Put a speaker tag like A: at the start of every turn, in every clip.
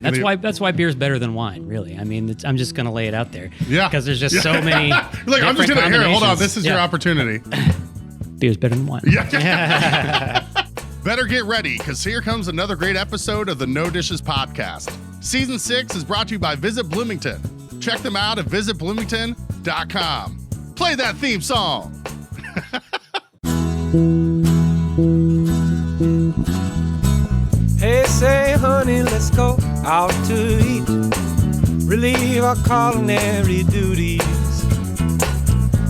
A: That's why beer's better than wine, really. I mean, I'm just going to lay it out there.
B: Yeah.
A: Because there's just so many.
B: Like, I'm just going to, hold on. This is your opportunity.
A: Beer's better than wine.
B: Yeah. Better get ready, because here comes another great episode of the No Dishes Podcast. Season 6 is brought to you by Visit Bloomington. Check them out at visitbloomington.com. Play that theme song.
C: Hey, say, honey, let's go out to eat. Relieve our culinary duties.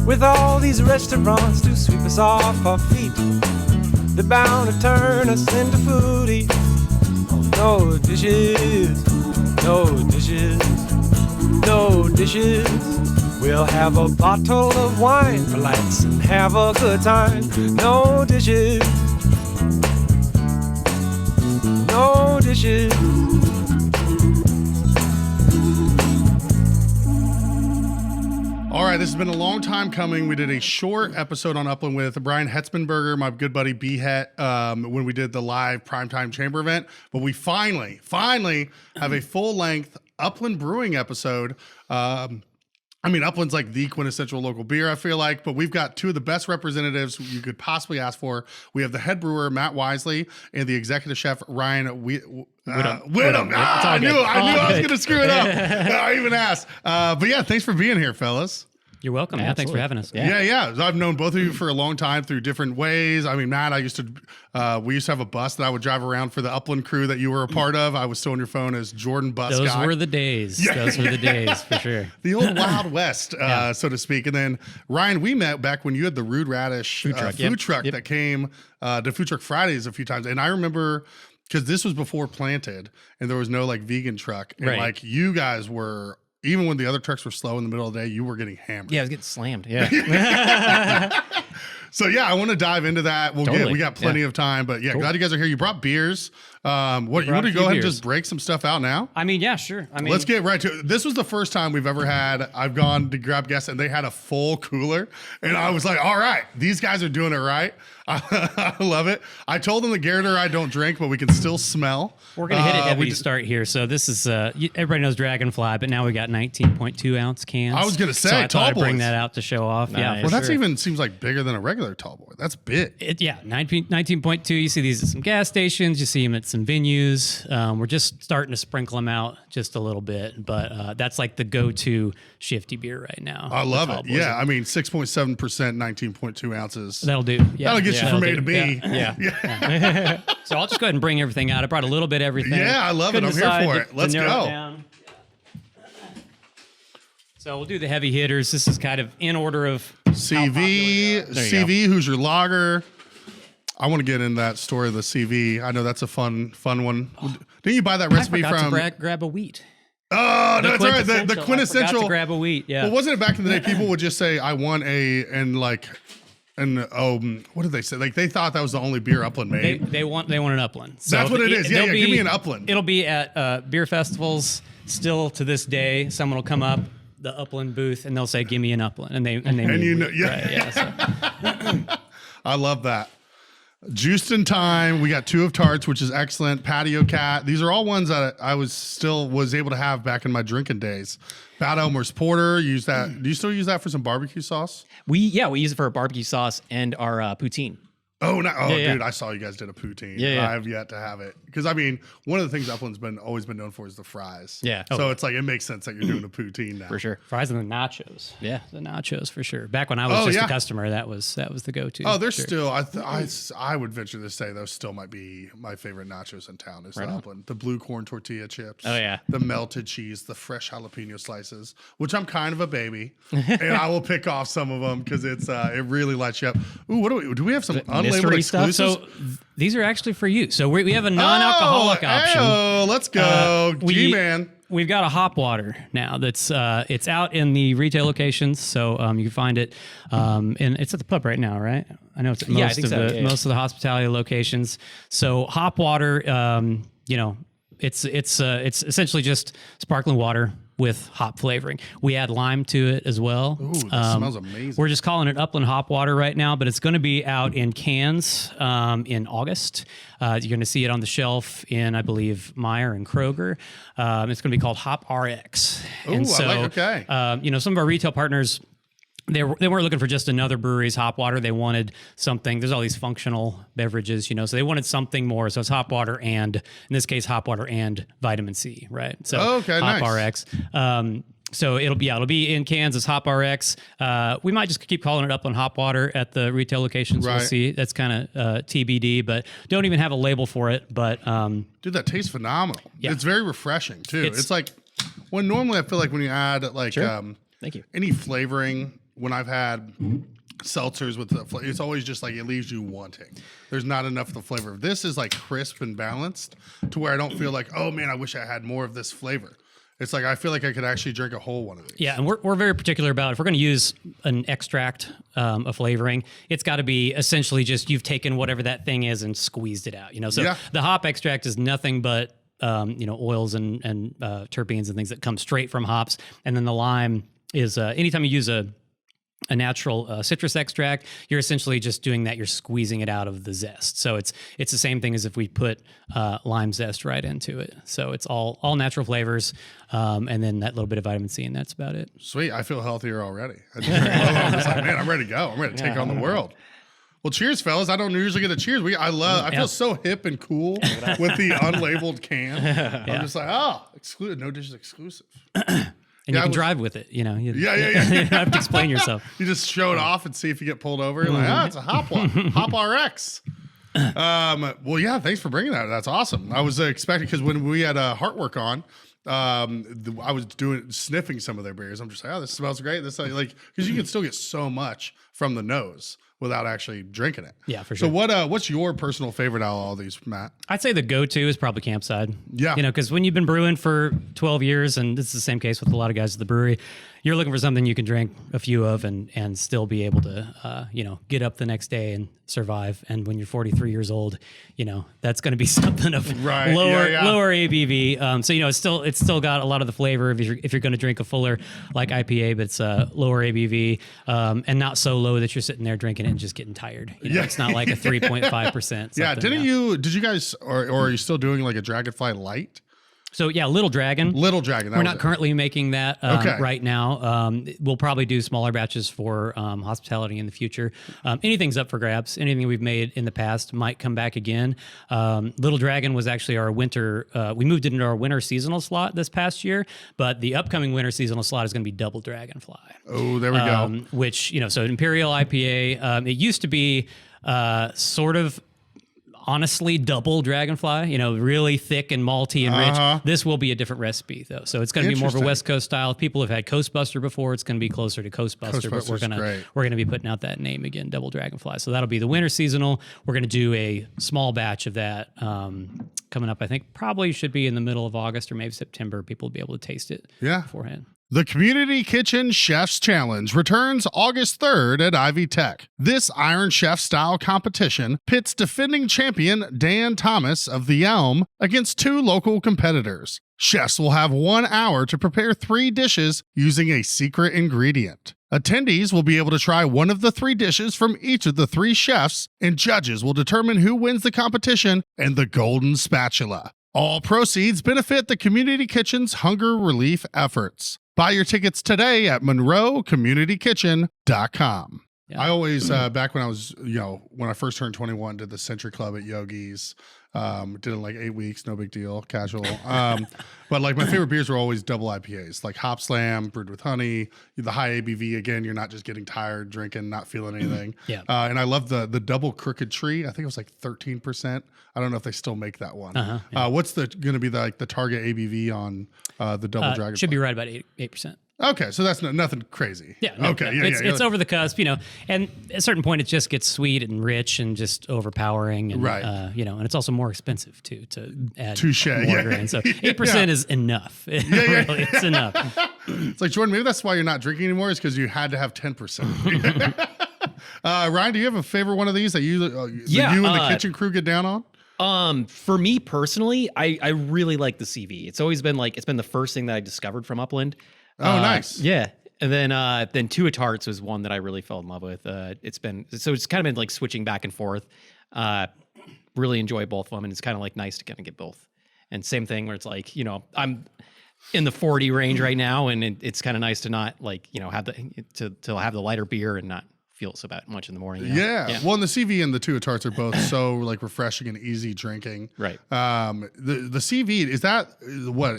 C: With all these restaurants to sweep us off our feet, they're bound to turn us into foodies. No dishes, no dishes, no dishes. We'll have a bottle of wine, relax and have a good time. No dishes, no dishes.
B: All right, this has been a long time coming. We did a short episode on Upland with Brian Hetzmanberger, my good buddy B-Het, when we did the live primetime chamber event. But we finally have a full-length Upland Brewing episode. I mean, Upland's like the quintessential local beer, I feel like, but we've got two of the best representatives you could possibly ask for. We have the head brewer, Matt Wisely, and the executive chef, Ryan Whetham. I knew I was going to screw it up. I even asked. But yeah, thanks for being here, fellas.
A: You're welcome. Yeah, thanks for having us.
B: Yeah. I've known both of you for a long time through different ways. I mean, Matt, we used to have a bus that I would drive around for the Upland crew that you were a part of. I was still on your phone as Jordan Bus
A: Those
B: Guy.
A: Were the days. Yeah. Those were the days, for sure.
B: The old Wild West, so to speak. And then, Ryan, we met back when you had the Rude Radish food truck that came to Food Truck Fridays a few times. And I remember, because this was before Planted, and there was no, like, vegan truck. And, like, you guys were... Even when the other trucks were slow in the middle of the day, you were getting hammered.
D: Yeah, I was getting slammed. Yeah.
B: So yeah, I want to dive into that. We got plenty of time, but yeah, glad you guys are here. You brought beers. You want to go ahead and just break some stuff out now?
A: I mean, yeah, sure. I mean,
B: let's get right to it. This was the first time we've ever had. I've gone to grab guests and they had a full cooler, and I was like, all right, these guys are doing it right. I love it. I told them the Garrett or I don't drink, but we can still smell.
A: We're gonna hit it heavy to start here. So this is everybody knows Dragonfly, but now we got 19.2 ounce cans.
B: I was gonna say,
A: so I
B: tall
A: thought I'd
B: boys.
A: bring that out to show off.
D: Nice.
A: Yeah,
B: well, that's even seems like bigger than a regular tall boy. That's big.
A: 19.2. You see these at some gas stations. You see them at some venues. We're just starting to sprinkle them out just a little bit, but that's like the go-to shifty beer right now.
B: I love it. Yeah, I mean 6.7%, 19.2 ounces.
A: That'll do. Yeah.
B: That'll get you from A to B.
A: Yeah. So I'll just go ahead and bring everything out. I brought a little bit of everything.
B: Yeah, I love it. I'm here for it. Let's go.
A: So we'll do the heavy hitters. This is kind of in order of
B: CV. Who's your lager? I want to get in that story of the CV. I know that's a fun one. Didn't you buy that recipe from?
A: Grab a wheat.
B: Oh, no, that's right. The quintessential.
A: I forgot to grab a wheat. Yeah.
B: Well, wasn't it back in the day? People would just say, "I want a," and like. And what did they say? Like they thought that was the only beer Upland made.
A: They want an Upland. So
B: that's what it is. Yeah, give me an Upland.
A: It'll be at beer festivals. Still to this day, someone will come up the Upland booth and they'll say, "Give me an Upland," and you know,
B: yeah.
A: Right, so.
B: I love that. Juiced in Time. We got 2 of Tarts, which is excellent. Patio Cat. These are all ones that I was able to have back in my drinking days. Bad Elmer's Porter. Use that. Do you still use that for some barbecue sauce?
D: We use it for a barbecue sauce and our poutine.
B: Oh, no. Dude, I saw you guys did a poutine.
D: Yeah.
B: I have yet to have it. Because, I mean, one of the things Upland's always been known for is the fries.
D: Yeah.
B: So it's like, it makes sense that you're doing a poutine now.
D: For sure.
A: Fries and the nachos.
D: Yeah.
A: The nachos, for sure. Back when I was just a customer, that was the go-to.
B: Oh, they're still, I would venture to say those still might be my favorite nachos in town is the Upland. The blue corn tortilla chips.
D: Oh, yeah.
B: The melted cheese, the fresh jalapeno slices, which I'm kind of a baby. And I will pick off some of them because it really lights you up. Ooh, what do we have some unlabeled exclusives?
A: So these are actually for you. So we have a non-alcoholic option.
B: Oh, let's go. G-Man.
A: We've got a hop water now that's it's out in the retail locations, so you can find it. And it's at the pub right now, right? I know it's at most of the hospitality locations. So hop water, it's essentially just sparkling water. with hop flavoring. We add lime to it as well.
B: Ooh, that smells amazing.
A: We're just calling it Upland Hop Water right now, but it's going to be out in cans in August. You're going to see it on the shelf in, I believe, Meijer and Kroger. It's going to be called Hop RX.
B: Ooh,
A: and so,
B: okay.
A: Some of our retail partners, they weren't looking for just another brewery's hop water. They wanted something. There's all these functional beverages, so they wanted something more. So it's hop water and, in this case, hop water and vitamin C, right? So Hop
B: nice.
A: RX. So it'll be in cans as Hop RX. We might just keep calling it Upland Hop Water at the retail locations.
B: Right.
A: We'll see. That's kind of TBD, but don't even have a label for it. But
B: dude, that tastes phenomenal.
A: Yeah.
B: It's very refreshing too. It's like when normally I feel like when you add like
D: Thank you.
B: any flavoring. When I've had seltzers with the flavor, it's always just like it leaves you wanting. There's not enough of the flavor. This is like crisp and balanced to where I don't feel like, oh man, I wish I had more of this flavor. It's like I feel like I could actually drink a whole one of these.
A: Yeah, and we're very particular about if we're going to use an extract of flavoring, it's got to be essentially just you've taken whatever that thing is and squeezed it out. So the hop extract is nothing but oils and terpenes and things that come straight from hops, and then the lime is anytime you use a natural citrus extract, you're essentially just doing that. You're squeezing it out of the zest. So it's the same thing as if we put lime zest right into it. So it's all natural flavors, and then that little bit of vitamin C, and that's about it.
B: Sweet. I feel healthier already. I'm just like, man, I'm ready to go. I'm ready to take on the world. Well, cheers, fellas. I don't usually get a cheers. I feel so hip and cool with the unlabeled can. I'm just like, no dishes exclusive.
A: And you can drive with it, You don't have to explain yourself.
B: You just show it off and see if you get pulled over. You're like, it's a hop one, Hop RX. Well, yeah, thanks for bringing that. That's awesome. I was expecting, because when we had Heartwork on, I was sniffing some of their beers. I'm just like, this smells great. This because you can still get so much from the nose without actually drinking it.
A: Yeah, for sure.
B: So what's your personal favorite out of all these, Matt?
A: I'd say the go-to is probably Campside.
B: Yeah.
A: Because when you've been brewing for 12 years, and this is the same case with a lot of guys at the brewery, you're looking for something you can drink a few of and still be able to, get up the next day and survive. And when you're 43 years old, that's going to be something of lower ABV. So, it's still got a lot of the flavor if you're going to drink a fuller like IPA, but it's lower ABV and not so low that you're sitting there drinking it and just getting tired. It's not like a 3.5%.
B: Yeah. Did you guys, or are you still doing like a Dragonfly Light?
A: So Little Dragon.
B: We're
A: not currently making that right now. We'll probably do smaller batches for hospitality in the future. Anything's up for grabs. Anything we've made in the past might come back again. Little Dragon was actually our winter. We moved it into our winter seasonal slot this past year, but the upcoming winter seasonal slot is going to be Double Dragonfly.
B: Oh, there we go.
A: Which so Imperial IPA. It used to be sort of. Honestly, double Dragonfly, really thick and malty and rich. This will be a different recipe, though. So it's going to be more of a West Coast style. People have had Coastbuster before. It's going to be closer to Coastbuster, but we're going to be putting out that name again, Double Dragonfly. So that'll be the winter seasonal. We're going to do a small batch of that coming up. I think probably should be in the middle of August or maybe September. People will be able to taste it beforehand.
B: The Community Kitchen Chefs Challenge returns August 3rd at Ivy Tech. This Iron Chef style competition pits defending champion Dan Thomas of The Elm against two local competitors. Chefs will have 1 hour to prepare 3 dishes using a secret ingredient. Attendees will be able to try one of the 3 dishes from each of the 3 chefs, and judges will determine who wins the competition and the Golden Spatula. All proceeds benefit the Community Kitchen's hunger relief efforts. Buy your tickets today at monroecommunitykitchen.com. Yeah. I always, back when I was, when I first turned 21, did the Century Club at Yogi's. Did it in like 8 weeks, no big deal, casual. But like my favorite beers were always double IPAs, like Hop Slam, brewed with honey, the high ABV. Again, you're not just getting tired, drinking, not feeling anything.
A: Yeah.
B: And I love the double Crooked Tree. I think it was like 13%. I don't know if they still make that one. What's going to be the target ABV on the double Dragon?
A: Should be right about 8%.
B: Okay, so that's nothing crazy.
A: Yeah. It's over the cusp, and at a certain point it just gets sweet and rich and just overpowering, and and it's also more expensive too to add more grain. So 8% is enough. Really, it's enough.
B: It's like, Jordan, maybe that's why you're not drinking anymore, is because you had to have 10%. Ryan, do you have a favorite one of these that you and the kitchen crew get down on?
D: For me personally, I really like the CV. It's always been it's been the first thing that I discovered from Upland.
B: Oh, nice.
D: Yeah. And then Two of Tarts was one that I really fell in love with. It's kind of been like switching back and forth. Really enjoy both of them, and it's kind of like nice to kind of get both. And same thing where it's like, I'm in the 40 range right now, and it's kind of nice to not have the lighter beer and not feel so bad much in the morning.
B: Yeah. Well, and the CV and the Two of Tarts are both so like refreshing and easy drinking.
D: Right.
B: The CV, is that what?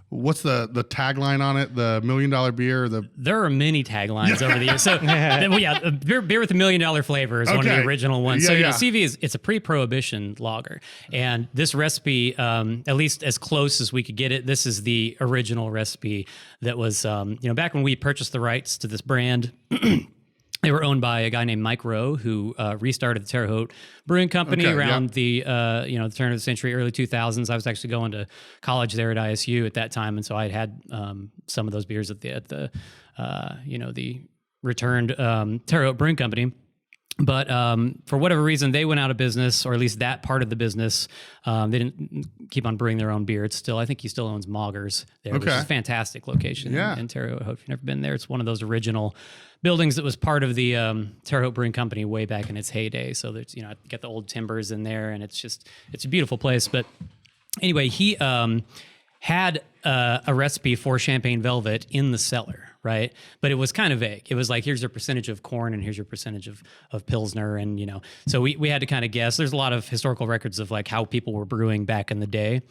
B: What's the tagline on it? The $1 million beer?
A: There are many taglines over the years. So, beer with $1 million flavor is one of the original ones. CV it's a pre-prohibition lager, and this recipe, at least as close as we could get it, this is the original recipe that was, back when we purchased the rights to this brand. They were owned by a guy named Mike Rowe, who restarted the Terre Haute Brewing Company around the the turn of the century, early 2000s. I was actually going to college there at ISU at that time, and so I had some of those beers at the returned Terre Haute Brewing Company. But for whatever reason, they went out of business, or at least that part of the business. They didn't keep on brewing their own beer. It's still, I think he still owns Maugers there, which is a fantastic location in Terre Haute. If you've never been there, it's one of those original buildings that was part of the Terre Haute Brewing Company way back in its heyday. So there's, got the old timbers in there, and it's a beautiful place. But anyway, he had a recipe for Champagne Velvet in the cellar. Right. But it was kind of vague. It was like, here's your percentage of corn and here's your percentage of Pilsner. And, so we had to kind of guess. There's a lot of historical records of like how people were brewing back in the day,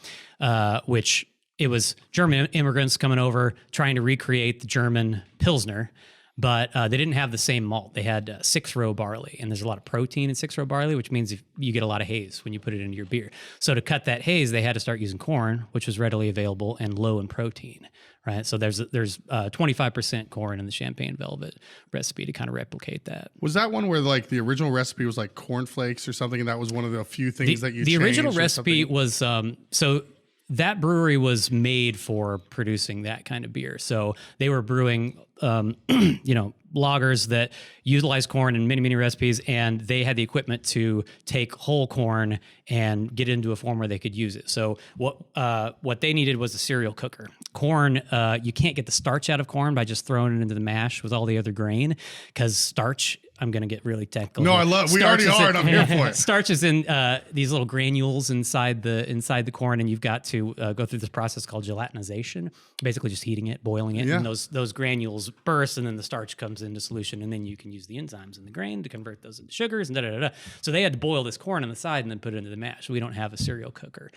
A: which it was German immigrants coming over trying to recreate the German Pilsner. But they didn't have the same malt. They had 6-row barley, and there's a lot of protein in 6-row barley, which means you get a lot of haze when you put it into your beer. So to cut that haze, they had to start using corn, which was readily available and low in protein, right? So there's 25% corn in the Champagne Velvet recipe to kind of replicate that.
B: Was that one where like the original recipe was like cornflakes or something, and that was one of the few things that you changed?
A: The original recipe was so. That brewery was made for producing that kind of beer. So they were brewing, lagers that utilize corn in many, many recipes, and they had the equipment to take whole corn and get into a form where they could use it. So what they needed was a cereal cooker. Corn, you can't get the starch out of corn by just throwing it into the mash with all the other grain, because starch, I'm going to get really technical.
B: No, we already are, and I'm here for it.
A: Starch is in these little granules inside the corn, and you've got to go through this process called gelatinization, basically just heating it, boiling it, and those granules burst, and then the starch comes into solution, and then you can use the enzymes in the grain to convert those into sugars, and da-da-da-da. So they had to boil this corn on the side and then put it into the mash. We don't have a cereal cooker.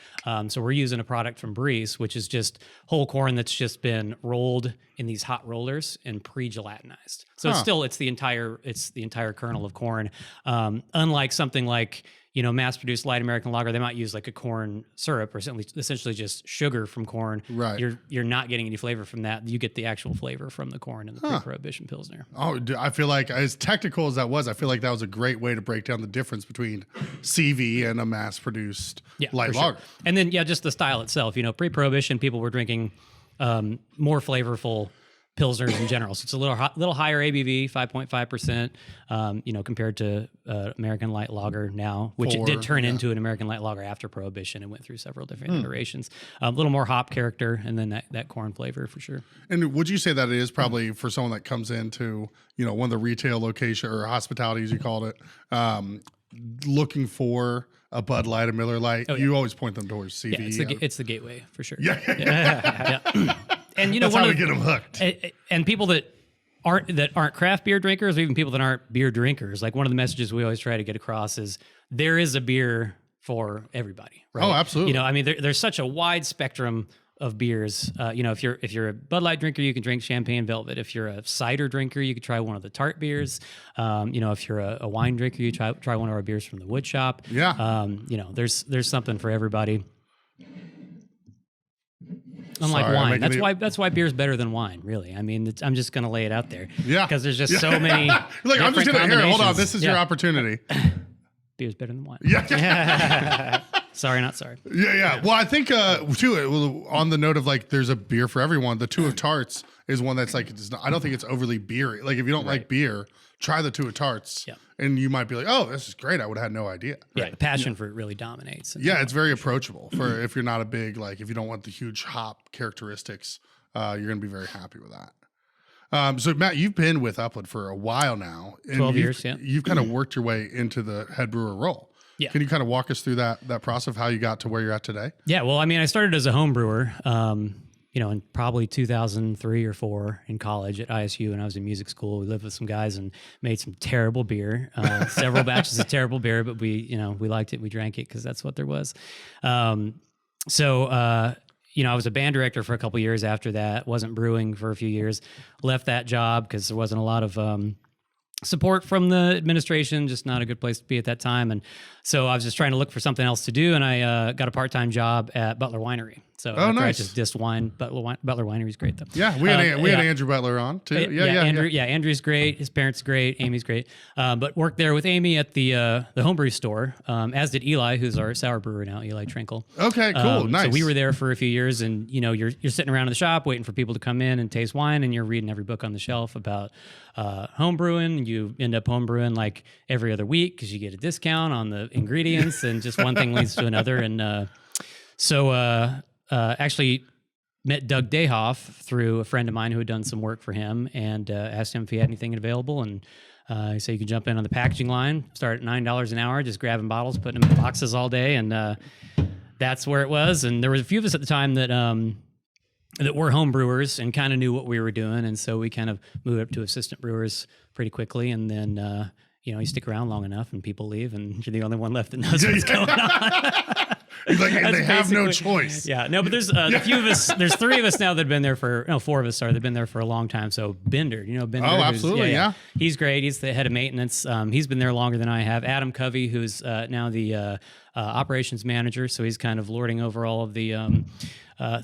A: So we're using a product from Breeze, which is just whole corn that's just been rolled in these hot rollers and pre-gelatinized. So it's the entire kernel of corn. Unlike something like, mass-produced light American lager, they might use like a corn syrup or essentially just sugar from corn.
B: Right.
A: You're not getting any flavor from that. You get the actual flavor from the corn in the pre-prohibition Pilsner.
B: Oh, I feel like, as technical as that was, I feel like that was a great way to break down the difference between CV and a mass-produced light lager.
A: Sure. And then, just the style itself. Pre-prohibition, people were drinking more flavorful Pilsners in general. So it's a little higher ABV, 5.5%, compared to American Light Lager now, which it did turn into an American Light Lager after Prohibition and went through several different iterations. A little more hop character, and then that corn flavor for sure.
B: And would you say that it is probably for someone that comes into, one of the retail location or hospitality, as you called it, looking for a Bud Light, a Miller Light, you always point them towards CV.
A: Yeah, it's the gateway for sure.
B: Yeah.
A: And
B: that's how we get them hooked.
A: And people that aren't craft beer drinkers, or even people that aren't beer drinkers, like one of the messages we always try to get across is there is a beer for everybody. Right?
B: Oh, absolutely.
A: There's such a wide spectrum of beers. If you're a Bud Light drinker, you can drink Champagne Velvet. If you're a cider drinker, you could try one of the tart beers. If you're a wine drinker, you try one of our beers from the wood shop.
B: Yeah.
A: There's something for everybody. Unlike wine, that's why beer's better than wine. Really, I'm just going to lay it out there.
B: Yeah,
A: because there's just so many.
B: Like, I'm just going to hold on. This is your opportunity.
A: Beer's better than wine.
B: Yeah.
A: Sorry, not sorry.
B: Yeah. Well, I think too. On the note of like, there's a beer for everyone. The Two of Tarts is one that's like, I don't think it's overly beery. Like, if you don't like beer, try the two tarts,
A: Yeah.
B: and you might be like, "Oh, this is great! I would have had no idea."
A: Yeah, the passion for it really dominates.
B: Yeah, it's very approachable for if you're not a big if you don't want the huge hop characteristics, you're gonna be very happy with that. So Matt, you've been with Upland for a while now.
A: 12 years, yeah.
B: You've kind of worked your way into the head brewer role.
A: Yeah.
B: Can you kind of walk us through that process of how you got to where you're at today?
A: Yeah, well, I mean, I started as a home brewer, in probably 2003 or 4 in college at ISU, and I was in music school. We lived with some guys and made some terrible beer, several batches of terrible beer, but we liked it. We drank it because that's what there was. I was a band director for a couple years after that. Wasn't brewing for a few years. Left that job because there wasn't a lot of support from the administration, just not a good place to be at that time. And so I was just trying to look for something else to do. And I got a part-time job at Butler Winery. So
B: nice.
A: I just dissed wine. Butler Winery's great though.
B: Yeah. We had Andrew Butler on too.
A: Andrew's great. His parents great. Amy's great. But worked there with Amy at the homebrew store, as did Eli, who's our sour brewer now, Eli Trinkle.
B: Okay, cool. Nice.
A: So we were there for a few years, and you're sitting around in the shop waiting for people to come in and taste wine, and you're reading every book on the shelf about home brewing. You end up home brewing like every other week because you get a discount on the ingredients, and just one thing leads to another. And actually met Doug Dayhoff through a friend of mine who had done some work for him, and asked him if he had anything available. And he said you could jump in on the packaging line, start at $9 an hour, just grabbing bottles, putting them in boxes all day. And that's where it was. And there was a few of us at the time that were home brewers and kind of knew what we were doing. And so we kind of moved up to assistant brewers pretty quickly. And then, you stick around long enough and people leave, and you're the only one left that knows what's going on.
B: He's like, and they have no choice.
A: Yeah, no, but there's a few of us. There's 3 of us now that have been there 4 of us are. They've been there for a long time. So Bender, Bender.
B: Oh, absolutely, yeah.
A: He's great. He's the head of maintenance. He's been there longer than I have. Adam Covey, who's now the operations manager. So he's kind of lording over all of the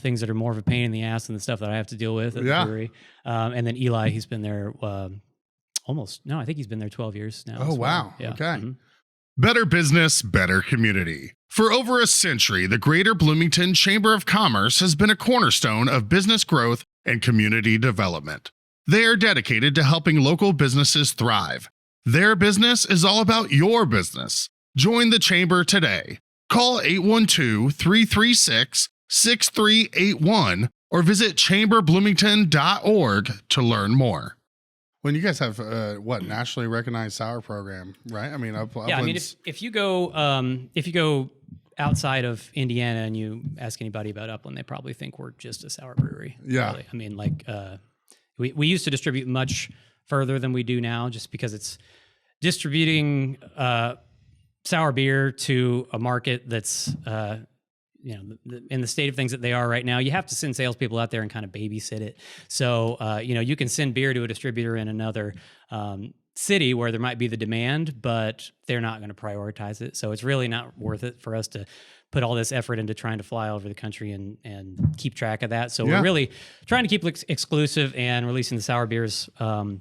A: things that are more of a pain in the ass than the stuff that I have to deal with at the brewery. And then Eli, he's been there I think he's been there 12 years now.
B: Oh, wow.
A: Yeah.
B: Okay. Mm-hmm. Better business, better community. For over a century, the Greater Bloomington Chamber of Commerce has been a cornerstone of business growth and community development. They are dedicated to helping local businesses thrive. Their business is all about your business. Join the Chamber today. Call 812-336-6381 or visit chamberbloomington.org to learn more. When you guys have nationally recognized sour program, right? I mean,
A: I mean, if you go outside of Indiana and you ask anybody about Upland, they probably think we're just a sour brewery.
B: Yeah,
A: really. I mean, we used to distribute much further than we do now, just because it's distributing sour beer to a market that's in the state of things that they are right now. You have to send salespeople out there and kind of babysit it. So, you can send beer to a distributor in another city where there might be the demand, but they're not going to prioritize it. So it's really not worth it for us to put all this effort into trying to fly all over the country and keep track of that. So we're really trying to keep it exclusive and releasing the sour beers. You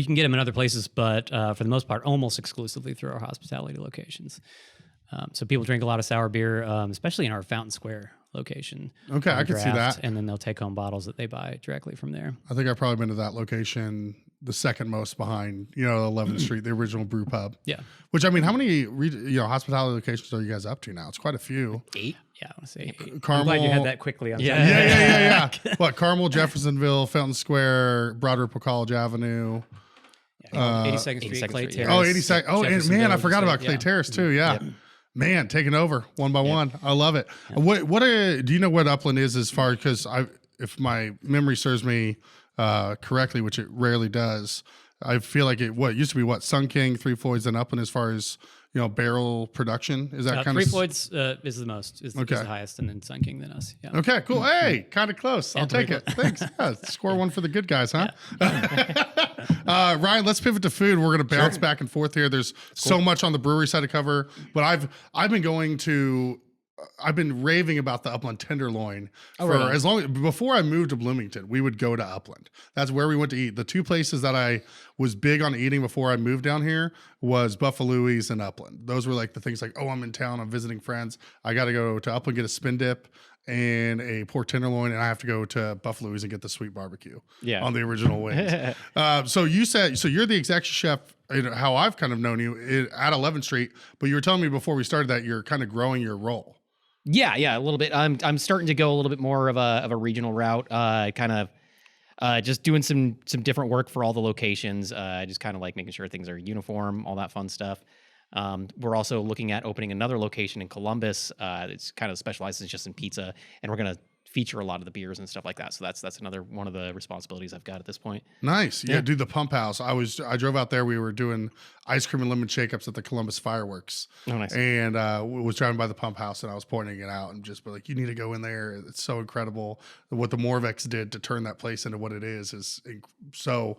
A: can get them in other places, but for the most part, almost exclusively through our hospitality locations. So people drink a lot of sour beer, especially in our Fountain Square location.
B: Okay, I can see that.
A: And then they'll take home bottles that they buy directly from there.
B: I think I've probably been to that location the second most behind, 11th Street, the original brew pub.
A: Yeah.
B: Which, I mean, how many hospitality locations are you guys up to now? It's quite a few.
A: 8? Yeah, I want to say 8.
B: Carmel,
A: I'm glad you had that quickly.
B: Yeah. What, Carmel, Jeffersonville, Fountain Square, Broad Ripple College Avenue.
A: 82nd Street, Clay Terrace.
B: Oh, 82nd. Oh, and man, I forgot about Clay Terrace too. Yeah. Yep. Man, taking over one by one. I love it. Yep. Do you know what Upland is as far, because if my memory serves me correctly, which it rarely does, I feel like it used to be Sun King, Three Floyds, and Upland as far as barrel production. Is that kind of
A: Three Floyds is the most, is the highest, and then Sun King than us. Yeah.
B: Okay, cool. Hey, kind of close. I'll take it. Thanks. Yeah, score one for the good guys, huh? Yeah. Ryan, let's pivot to food. We're going to bounce back and forth here. There's so much on the brewery side to cover, but I've been raving about the Upland tenderloin as long before I moved to Bloomington. We would go to Upland. That's where we went to eat. The 2 places that I was big on eating before I moved down here was Buffalo's and Upland. Those were like the things like, oh, I'm in town, I'm visiting friends, I got to go to Upland, get a spin dip, and a pork tenderloin, and I have to go to Buffalo's and get the sweet barbecue on the original wings. So you said, so you're the executive chef, how I've kind of known you at 11th Street, but you were telling me before we started that you're kind of growing your role.
D: Yeah, a little bit. I'm starting to go a little bit more of a regional route, kind of just doing some different work for all the locations, just kind of like making sure things are uniform, all that fun stuff. We're also looking at opening another location in Columbus. It's kind of specializes just in pizza, and we're going to feature a lot of the beers and stuff like that. So that's another one of the responsibilities I've got at this point.
B: Nice. Yeah, dude, the Pump House. I drove out there. We were doing ice cream and lemon shake-ups at the Columbus fireworks.
D: Oh, nice.
B: And was driving by the Pump House, and I was pointing it out and just be like, you need to go in there. It's so incredible. What the Morvex did to turn that place into what it is so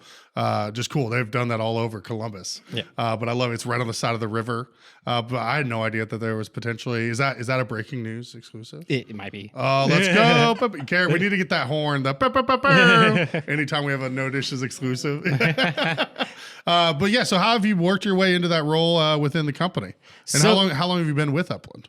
B: just cool. They've done that all over Columbus. Yeah. But I love it. It's right on the side of the river. But I had no idea that there was potentially, is that a breaking news exclusive?
D: It might be.
B: Oh, let's go. Karen, we need to get that horn. Anytime we have a no dishes exclusive. But yeah, so how have you worked your way into that role within the company? And how long have you been with Upland?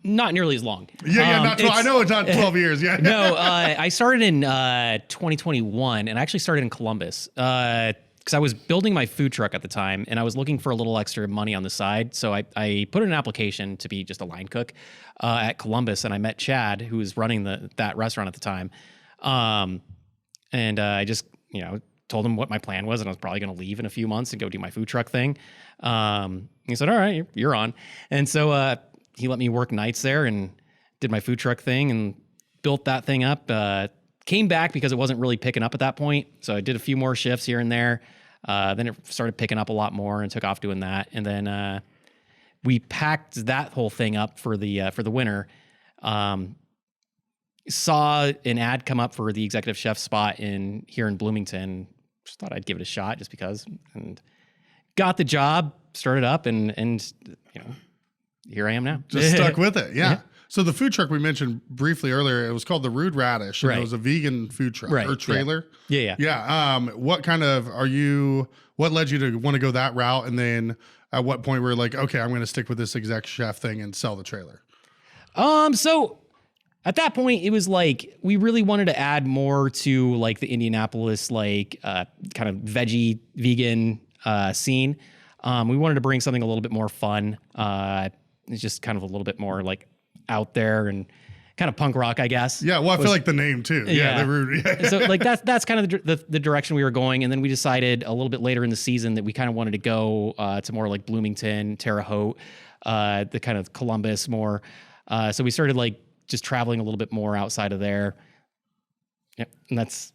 D: Not nearly as long.
B: Not 12. I know it's not 12 years. Yeah.
D: No, I started in 2021, and I actually started in Columbus because I was building my food truck at the time, and I was looking for a little extra money on the side. So I put in an application to be just a line cook at Columbus, and I met Chad, who was running that restaurant at the time. And I just, told him what my plan was, and I was probably going to leave in a few months and go do my food truck thing. He said, all right, you're on. And so he let me work nights there and did my food truck thing and built that thing up. Came back because it wasn't really picking up at that point. So I did a few more shifts here and there. Then it started picking up a lot more and took off doing that. And then we packed that whole thing up for the winter. Saw an ad come up for the executive chef spot here in Bloomington. Just thought I'd give it a shot just because, and got the job, started up, and here I am now.
B: Just stuck with it. Yeah. So the food truck we mentioned briefly earlier, it was called the Rude Radish, and it was a vegan food truck or trailer. Yeah. What led you to want to go that route? And then at what point were you like, okay, I'm going to stick with this exec chef thing and sell the trailer?
D: So at that point, it was like we really wanted to add more to like the Indianapolis kind of veggie vegan scene. We wanted to bring something a little bit more fun. It's just kind of a little bit more like out there and kind of punk rock, I guess.
B: Yeah, well, I feel like the name too. Yeah, the Rude.
D: So like that's kind of the direction we were going, and then we decided a little bit later in the season that we kind of wanted to go to more like Bloomington, Terre Haute, the kind of Columbus more. So we started like just traveling a little bit more outside of there. Yep, and that's.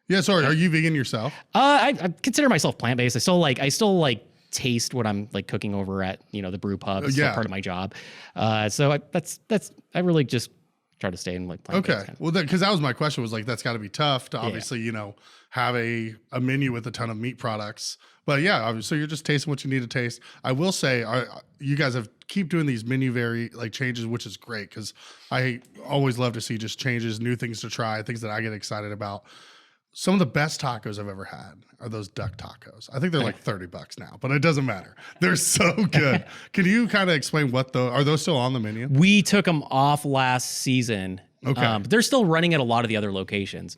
B: Yeah, sorry. Are you vegan yourself?
D: I consider myself plant-based. I still taste what I'm like cooking over at the brew pub. It's still part of my job. So I really just try to stay in like plant-based.
B: Okay. Well, because that was my question, was like, that's got to be tough to obviously have a menu with a ton of meat products. But yeah, obviously you're just tasting what you need to taste. I will say, you guys keep doing these menu changes, which is great because I always love to see just changes, new things to try, things that I get excited about. Some of the best tacos I've ever had are those duck tacos. I think they're like $30 now, but it doesn't matter. They're so good. Can you kind of explain are those still on the menu?
D: We took them off last season.
B: Okay.
D: But they're still running at a lot of the other locations.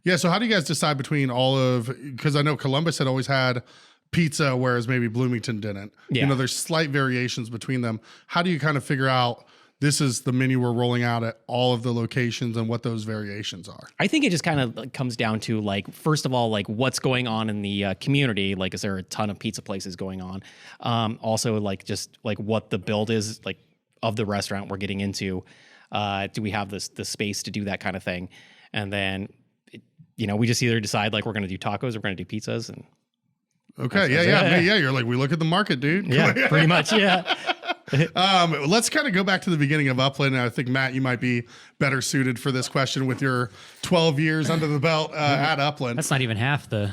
B: Yeah. So how do you guys decide between because I know Columbus had always had pizza, whereas maybe Bloomington didn't.
D: Yeah.
B: There's slight variations between them. How do you kind of figure out this is the menu we're rolling out at all of the locations and what those variations are?
D: I think it just kind of comes down to first of all, what's going on in the community. Is there a ton of pizza places going on? Also what the build is of the restaurant we're getting into. Do we have the space to do that kind of thing? And then, we just either decide we're going to do tacos or we're going to do pizzas. And
B: okay. Yeah. You're like, we look at the market, dude.
D: Yeah, pretty much. Yeah.
B: Let's kind of go back to the beginning of Upland. And I think, Matt, you might be better suited for this question with your 12 years under the belt at Upland.
A: That's not even half the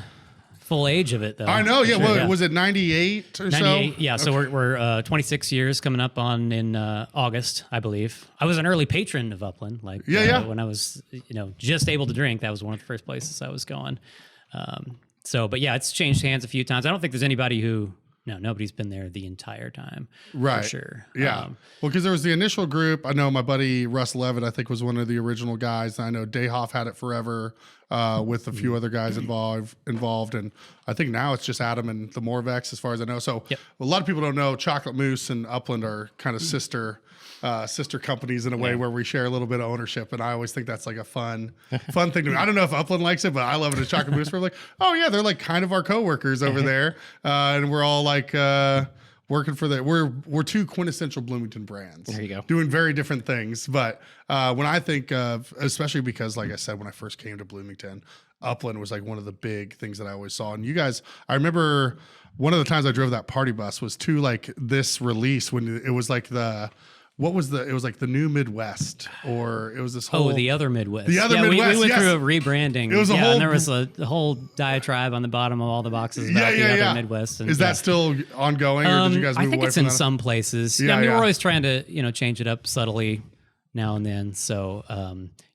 A: full age of it, though.
B: I know. Yeah. Was it 98 or
A: 98,
B: so?
A: Yeah. Okay. So we're 26 years coming up on in August, I believe. I was an early patron of Upland. When I was just able to drink, that was one of the first places I was going. But yeah, it's changed hands a few times. I don't think there's anybody who No, nobody's been there the entire time.
B: Right.
A: For sure.
B: Yeah. Well, because there was the initial group. I know my buddy Russ Levitt, I think, was one of the original guys. I know Dayhoff had it forever with a few other guys involved. And I think now it's just Adam and the Morvex, as far as I know. So a lot of people don't know Chocolate Moose and Upland are kind of sister companies in a way where we share a little bit of ownership. And I always think that's like a fun thing to do. I don't know if Upland likes it, but I love it as Chocolate Moose. We're like, oh yeah, they're like kind of our coworkers over there. And we're all like working for we're two quintessential Bloomington brands.
D: There you go.
B: Doing very different things. But when I think of, especially because like I said, when I first came to Bloomington, Upland was like one of the big things that I always saw. And you guys, I remember one of the times I drove that party bus was to like this release when it was like it was like the new Midwest, or it was this whole...
A: Oh, the other Midwest.
B: The other Midwest,
A: we went through a rebranding.
B: It was a whole...
A: and there was a whole diatribe on the bottom of all the boxes about the other Midwest. And,
B: is that still ongoing, or did you guys move away from that?
A: I think it's in some places. Yeah, I mean, we're always trying to, change it up subtly now and then. So,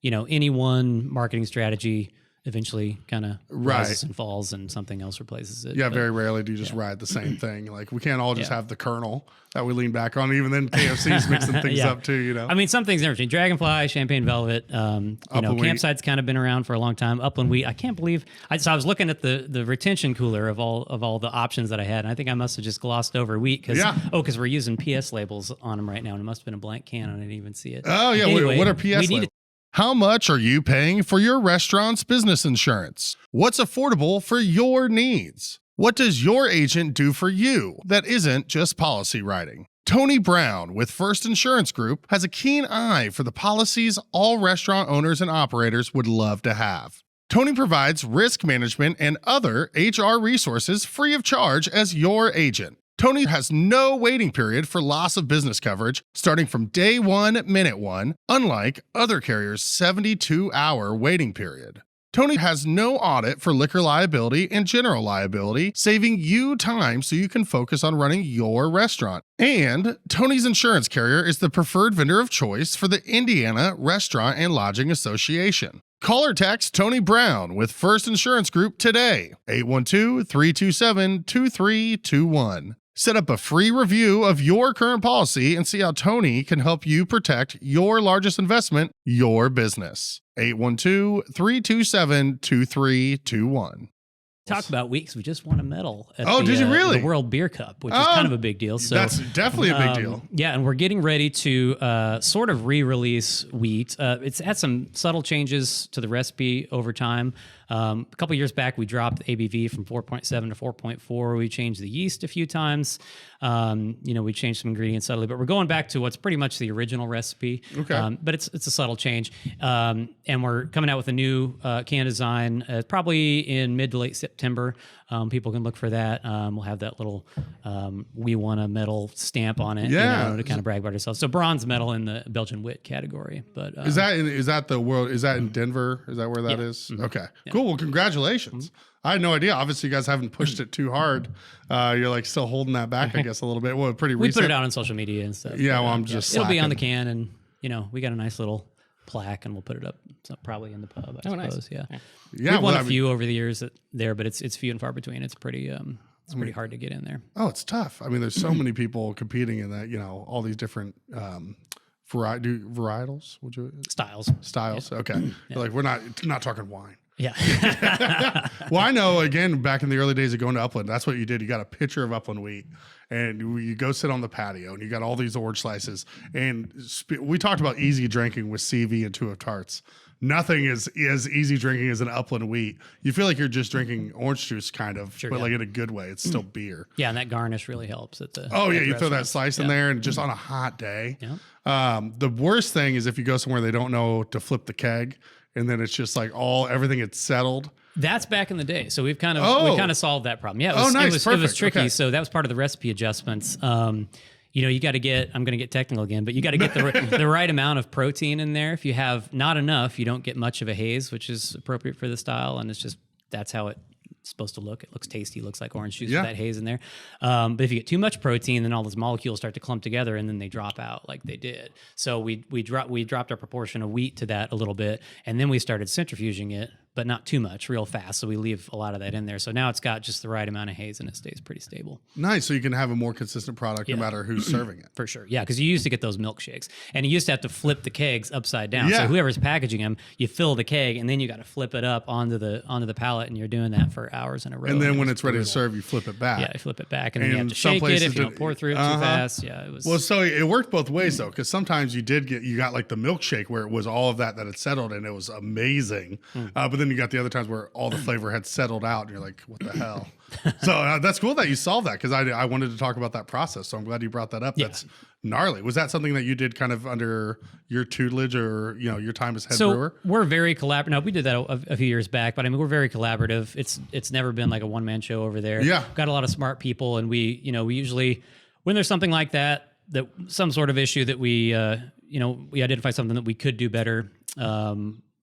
A: any one marketing strategy eventually kind of rises and falls, and something else replaces it.
B: Yeah, very rarely do you just ride the same thing. Like, we can't all just have the kernel that we lean back on. Even then, KFC's mixing things up too,
A: I mean, some things never change. Dragonfly, Champagne Velvet, Campside's kind of been around for a long time. Upland Wheat, I can't believe. So I was looking at the retention cooler of all the options that I had, and I think I must have just glossed over wheat because we're using PS labels on them right now, and it must have been a blank can. I didn't even see it.
B: Oh yeah, anyway, what are PS labels? How much are you paying for your restaurant's business insurance? What's affordable for your needs? What does your agent do for you that isn't just policy writing? Tony Brown with First Insurance Group has a keen eye for the policies all restaurant owners and operators would love to have. Tony provides risk management and other HR resources free of charge as your agent. Tony has no waiting period for loss of business coverage starting from day one, minute one, unlike other carriers' 72-hour waiting period. Tony has no audit for liquor liability and general liability, saving you time so you can focus on running your restaurant. And Tony's insurance carrier is the preferred vendor of choice for the Indiana Restaurant and Lodging Association. Call or text Tony Brown with First Insurance Group today, 812-327-2321. Set up a free review of your current policy and see how Tony can help you protect your largest investment, your business. 812-327-2321.
A: Talk about weeks. We just won a medal at
B: did you really?
A: The World Beer Cup, which is kind of a big deal. So
B: that's definitely a big deal.
A: Yeah, and we're getting ready to sort of re-release wheat. It's had some subtle changes to the recipe over time. A couple years back, we dropped the ABV from 4.7 to 4.4. We changed the yeast a few times. We changed some ingredients subtly, but we're going back to what's pretty much the original recipe.
B: Okay.
A: But it's a subtle change. And we're coming out with a new can design probably in mid to late September. People can look for that. We'll have that little we won a medal stamp on it, to kind of brag about ourselves. So bronze medal in the Belgian wit category. But
B: is that the world? Is that in Denver? Is that where that is? Mm-hmm. Okay, cool. Well, congratulations. Mm-hmm. I had no idea. Obviously, you guys haven't pushed it too hard. You're like still holding that back, I guess, a little bit. Well, pretty recent.
A: We put it out on social media and stuff.
B: Yeah, well, I'm just
A: it'll be on the can, and we got a nice little plaque, and we'll put it up probably in the pub, I suppose. Nice. Yeah.
B: We've
A: won a few over the years there, but it's few and far between. It's pretty pretty hard to get in there.
B: Oh, it's tough. I mean, there's so many people competing in that. All these different varietals.
A: Styles.
B: Yeah. Okay. Yeah. Like we're not talking wine.
A: Yeah.
B: Well, I know, again, back in the early days of going to Upland, that's what you did. You got a pitcher of Upland wheat and you go sit on the patio and you got all these orange slices. And we talked about easy drinking with CV and two of tarts. Nothing is as easy drinking as an Upland wheat. You feel like you're just drinking orange juice kind of, but like in a good way. It's still beer.
A: Yeah, and that garnish really helps at the
B: you throw that slice in there and just on a hot day. Yeah. The worst thing is if you go somewhere they don't know to flip the keg. And then it's just like everything had settled.
A: That's back in the day. So we've kind of solved that problem. Yeah, it was tricky. Okay. So that was part of the recipe adjustments. You got to get, I'm going to get technical again, but you got to get the right amount of protein in there. If you have not enough, you don't get much of a haze, which is appropriate for the style. And that's how it's supposed to look. It looks tasty. It looks like orange juice with that haze in there. But if you get too much protein, then all those molecules start to clump together and then they drop out like they did. So we dropped our proportion of wheat to that a little bit. And then we started centrifuging it but not too much, real fast. So we leave a lot of that in there. So now it's got just the right amount of haze and it stays pretty stable.
B: Nice. So you can have a more consistent product no matter who's serving it.
A: For sure. Yeah. Because you used to get those milkshakes and you used to have to flip the kegs upside down.
B: Yeah.
A: So whoever's packaging them, you fill the keg and then you got to flip it up onto the pallet, and you're doing that for hours in a row.
B: And then when it's ready to serve, you flip it back.
A: Yeah, you flip it back, and then you have to shake it if you don't pour through it too fast. Yeah, it was.
B: Well, so it worked both ways though, because sometimes you got like the milkshake where it was all of that had settled and it was amazing, but then you got the other times where all the flavor had settled out and you're like, what the hell? So that's cool that you solved that, because I wanted to talk about that process. So I'm glad you brought that up. That's gnarly. Was that something that you did kind of under your tutelage or your time as head brewer?
A: We're very collaborative. No, we did that a few years back, but I mean we're very collaborative. It's never been like a one man show over there.
B: Yeah,
A: got a lot of smart people, and we usually, when there's something like that some sort of issue that we identify something that we could do better.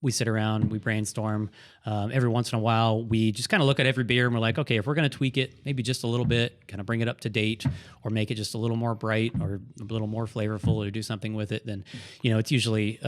A: We sit around, we brainstorm. Every once in a while, we just kind of look at every beer and we're like, okay, if we're going to tweak it, maybe just a little bit, kind of bring it up to date, or make it just a little more bright or a little more flavorful, or do something with it, then, it's usually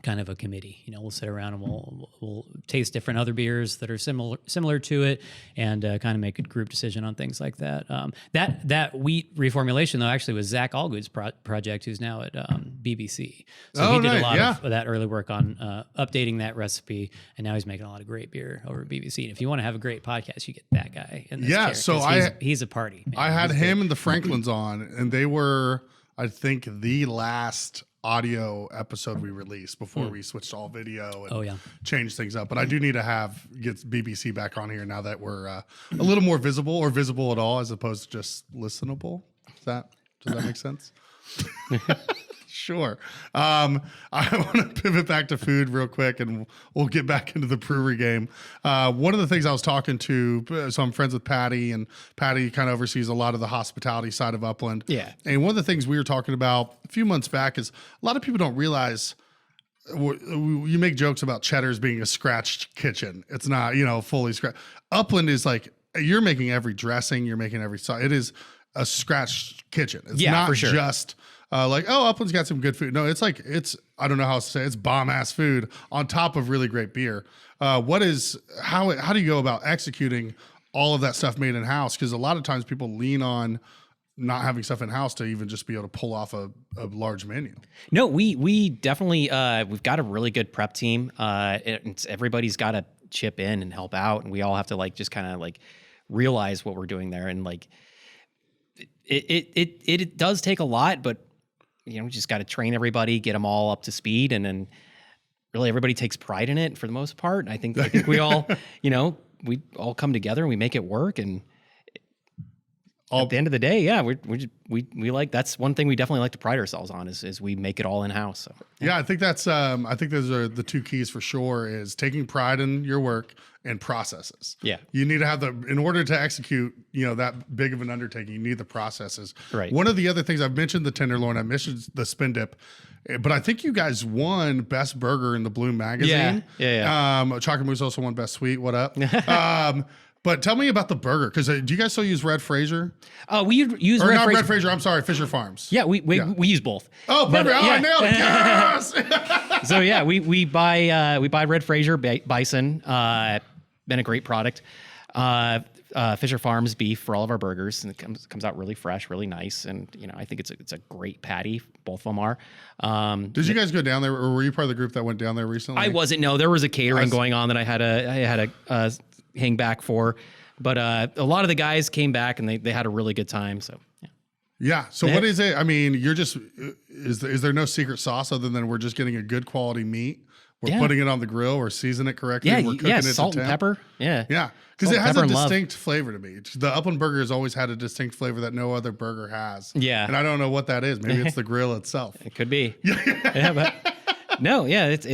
A: kind of a committee. We'll sit around and we'll taste different other beers that are similar to it, and kind of make a group decision on things like that. That wheat reformulation though actually was Zach Allgood's project, who's now at BBC. So he did a lot of that early work on updating that recipe, and now he's making a lot of great beer over at BBC. And if you want to have a great podcast, you get that guy in this chair,
B: so
A: he's a party, man.
B: I had him and the Franklins on, and they were, I think, the last audio episode we released before we switched to all video and changed things up. But I do need to get BBC back on here now that we're a little more visible, or visible at all, as opposed to just listenable. Does that make sense? Sure. I want to pivot back to food real quick, and we'll get back into the brewery game. One of the things I was talking to, so I'm friends with Patty, and Patty kind of oversees a lot of the hospitality side of Upland. Yeah. And one of the things we were talking about a few months back is a lot of people don't realize, you make jokes about Cheddar's being a scratched kitchen. It's not, fully scratched. Upland is like, you're making every dressing, you're making every sauce. It is a scratched kitchen. It's not for sure. Just Upland's got some good food. No, it's I don't know how else to say it. It's bomb ass food on top of really great beer. How do you go about executing all of that stuff made in house? Because a lot of times people lean on not having stuff in house to even just be able to pull off a large menu.
D: No, we definitely we've got a really good prep team. Everybody's got to chip in and help out, and we all have to just kind of realize what we're doing there, and it does take a lot, but we just got to train everybody, get them all up to speed, and then really everybody takes pride in it for the most part. I think we all, we all come together and we make it work, and at the end of the day, we like, that's one thing we definitely like to pride ourselves on is we make it all in house. So,
B: yeah, I think that's I think those are the two keys for sure, is taking pride in your work and processes. Yeah, you need to have in order to execute that big of an undertaking, you need the processes. Right. One of the other things, I've mentioned the tenderloin, I mentioned the spin dip, but I think you guys won best burger in the Bloom magazine. Yeah. Chocolate Moose also won best sweet. What up? But tell me about the burger, because do you guys still use Red Fraser?
D: We use
B: Red Fraser. I'm sorry, Fischer Farms.
D: Yeah, we use both.
B: Oh, perfect. I nailed it. Yes.
D: So yeah, we buy Red Fraser bison. Been a great product. Fischer Farms beef for all of our burgers, and it comes out really fresh, really nice, and I think it's a great patty. Both of them are.
B: Did you guys go down there, or were you part of the group that went down there recently?
D: I wasn't. No, there was a catering going on that I had a hang back for, but a lot of the guys came back and they had a really good time. So
B: yeah. So what is it? I mean, you're just is there no secret sauce other than we're just getting a good quality meat? We're putting it on the grill, or season it correctly.
D: Yeah,
B: we're cooking it
D: salt and pepper. Yeah,
B: because it has a distinct flavor to me. The Upland burger has always had a distinct flavor that no other burger has. Yeah, and I don't know what that is. Maybe it's the grill itself.
D: It could be. But no, it's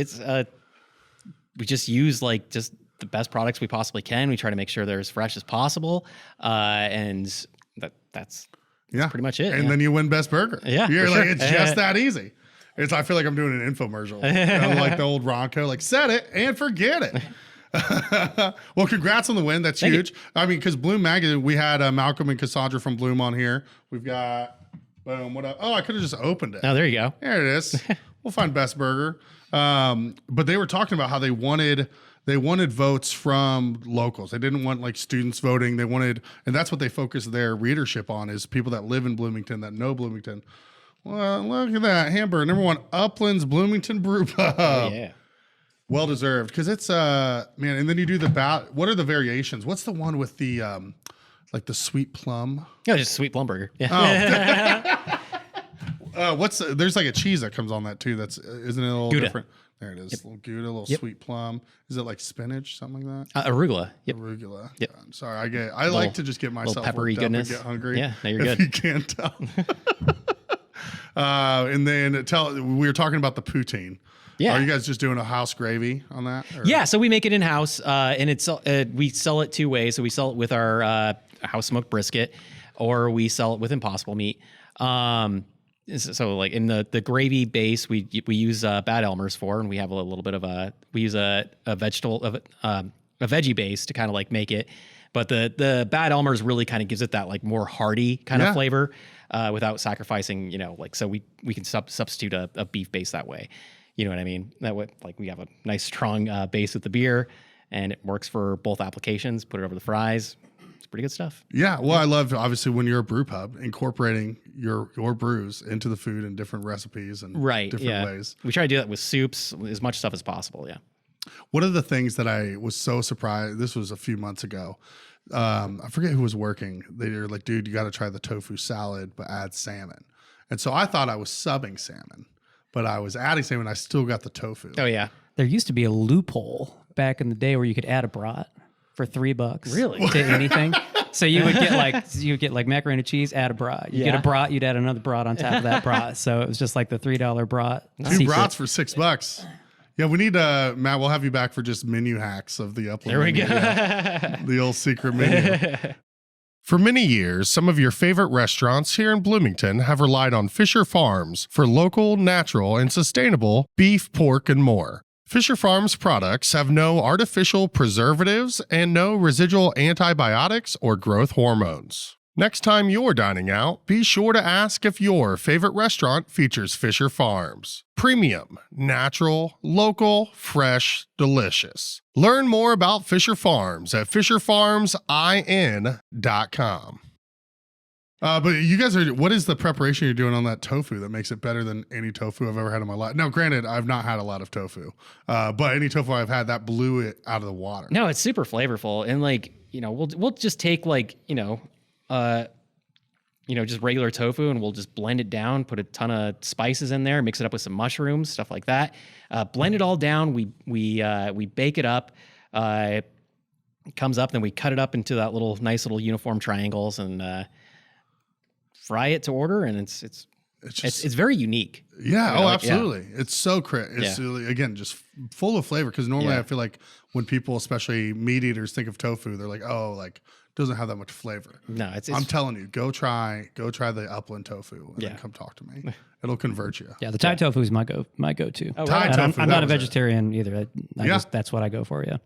D: we just use just the best products we possibly can. We try to make sure they're as fresh as possible, and that's pretty much it.
B: And then you win best burger. Yeah, you're like, it's just that easy. I feel like I'm doing an infomercial. Like the old Ronco, set it and forget it. Well, congrats on the win. That's huge. I mean, because Bloom Magazine, we had Malcolm and Cassandra from Bloom on here. We've got, what up? Oh, I could have just opened it.
D: Oh, there you go.
B: There it is. We'll find best burger. But they were talking about how they wanted they wanted votes from locals. They didn't want like students voting. They wanted, and that's what they focused their readership on, is people that live in Bloomington, that know Bloomington. Well, look at that hamburger. Number one, Upland's Bloomington Brew Pub.
D: Oh, yeah.
B: Well deserved, because it's man. And then you do what are the variations? What's the one with the like the sweet plum?
D: Yeah, just sweet plum burger. Yeah.
B: Oh. There's like a cheese that comes on that too. Isn't it a little
D: Gouda.
B: different? There it is.
D: Yep.
B: A little Gouda, a little sweet plum. Is it like spinach, something like that?
D: Arugula. Yep.
B: Arugula.
D: Yep.
B: I'm sorry. I like to just get myself
D: peppery
B: worked
D: goodness.
B: up and get hungry.
D: Yeah, no, you're
B: if
D: good.
B: You can't tell. And then we were talking about the poutine.
D: Yeah.
B: Are you guys just doing a house gravy on that? Or?
D: Yeah, so we make it in house, and we sell it two ways. So we sell it with our house smoked brisket, or we sell it with Impossible meat. So like in the gravy base, we use Bad Elmer's for, and we have a little bit of we use a veggie base to kind of like make it. But the Bad Elmer's really kind of gives it that like more hearty kind of flavor, without sacrificing, so we can substitute a beef base that way. You know what I mean? That way, like we have a nice strong base with the beer, and it works for both applications. Put it over the fries. It's pretty good stuff.
B: Yeah. Well, I love, obviously, when you're a brew pub, incorporating your brews into the food in different recipes and different ways.
D: We try to do that with soups, as much stuff as possible. Yeah.
B: One of the things that I was so surprised, this was a few months ago. I forget who was working. They were like, dude, you got to try the tofu salad, but add salmon. And so I thought I was subbing salmon, but I was adding salmon. I still got the tofu.
D: Oh, yeah.
A: There used to be a loophole back in the day where you could add a brat for $3.
D: Really?
A: To anything. So you would get like macaroni and cheese, add a brat. You get a brat, you'd add another brat on top of that brat. So it was just like the $3 brat.
B: Two brats for $6. Yeah, we need Matt. We'll have you back for just menu hacks of the Upland.
D: There we go.
B: The old secret menu. For many years, some of your favorite restaurants here in Bloomington have relied on Fischer Farms for local, natural, and sustainable beef, pork, and more. Fischer Farms products have no artificial preservatives and no residual antibiotics or growth hormones. Next time you're dining out, be sure to ask if your favorite restaurant features Fischer Farms. Premium, natural, local, fresh, delicious. Learn more about Fischer Farms at fisherfarmsin.com. But you guys what is the preparation you're doing on that tofu that makes it better than any tofu I've ever had in my life? Now, granted, I've not had a lot of tofu, but any tofu I've had, that blew it out of the water.
D: No, it's super flavorful. And we'll just take just regular tofu, and we'll just blend it down, put a ton of spices in there, mix it up with some mushrooms, stuff like that. Blend it all down. We bake it up. It comes up, then we cut it up into that nice little uniform triangles, and fry it to order. And it's very unique.
B: Yeah. Absolutely. Yeah. It's so it's really, again, just full of flavor. Because normally I feel like when people, especially meat eaters, think of tofu, they're like, doesn't have that much flavor.
D: No,
B: I'm telling you, go try the Upland tofu and then come talk to me. It'll convert you.
A: Yeah, the Thai tofu is my go-to.
B: Oh, Thai tofu.
A: I'm not a vegetarian either. That's what I go for. Yeah.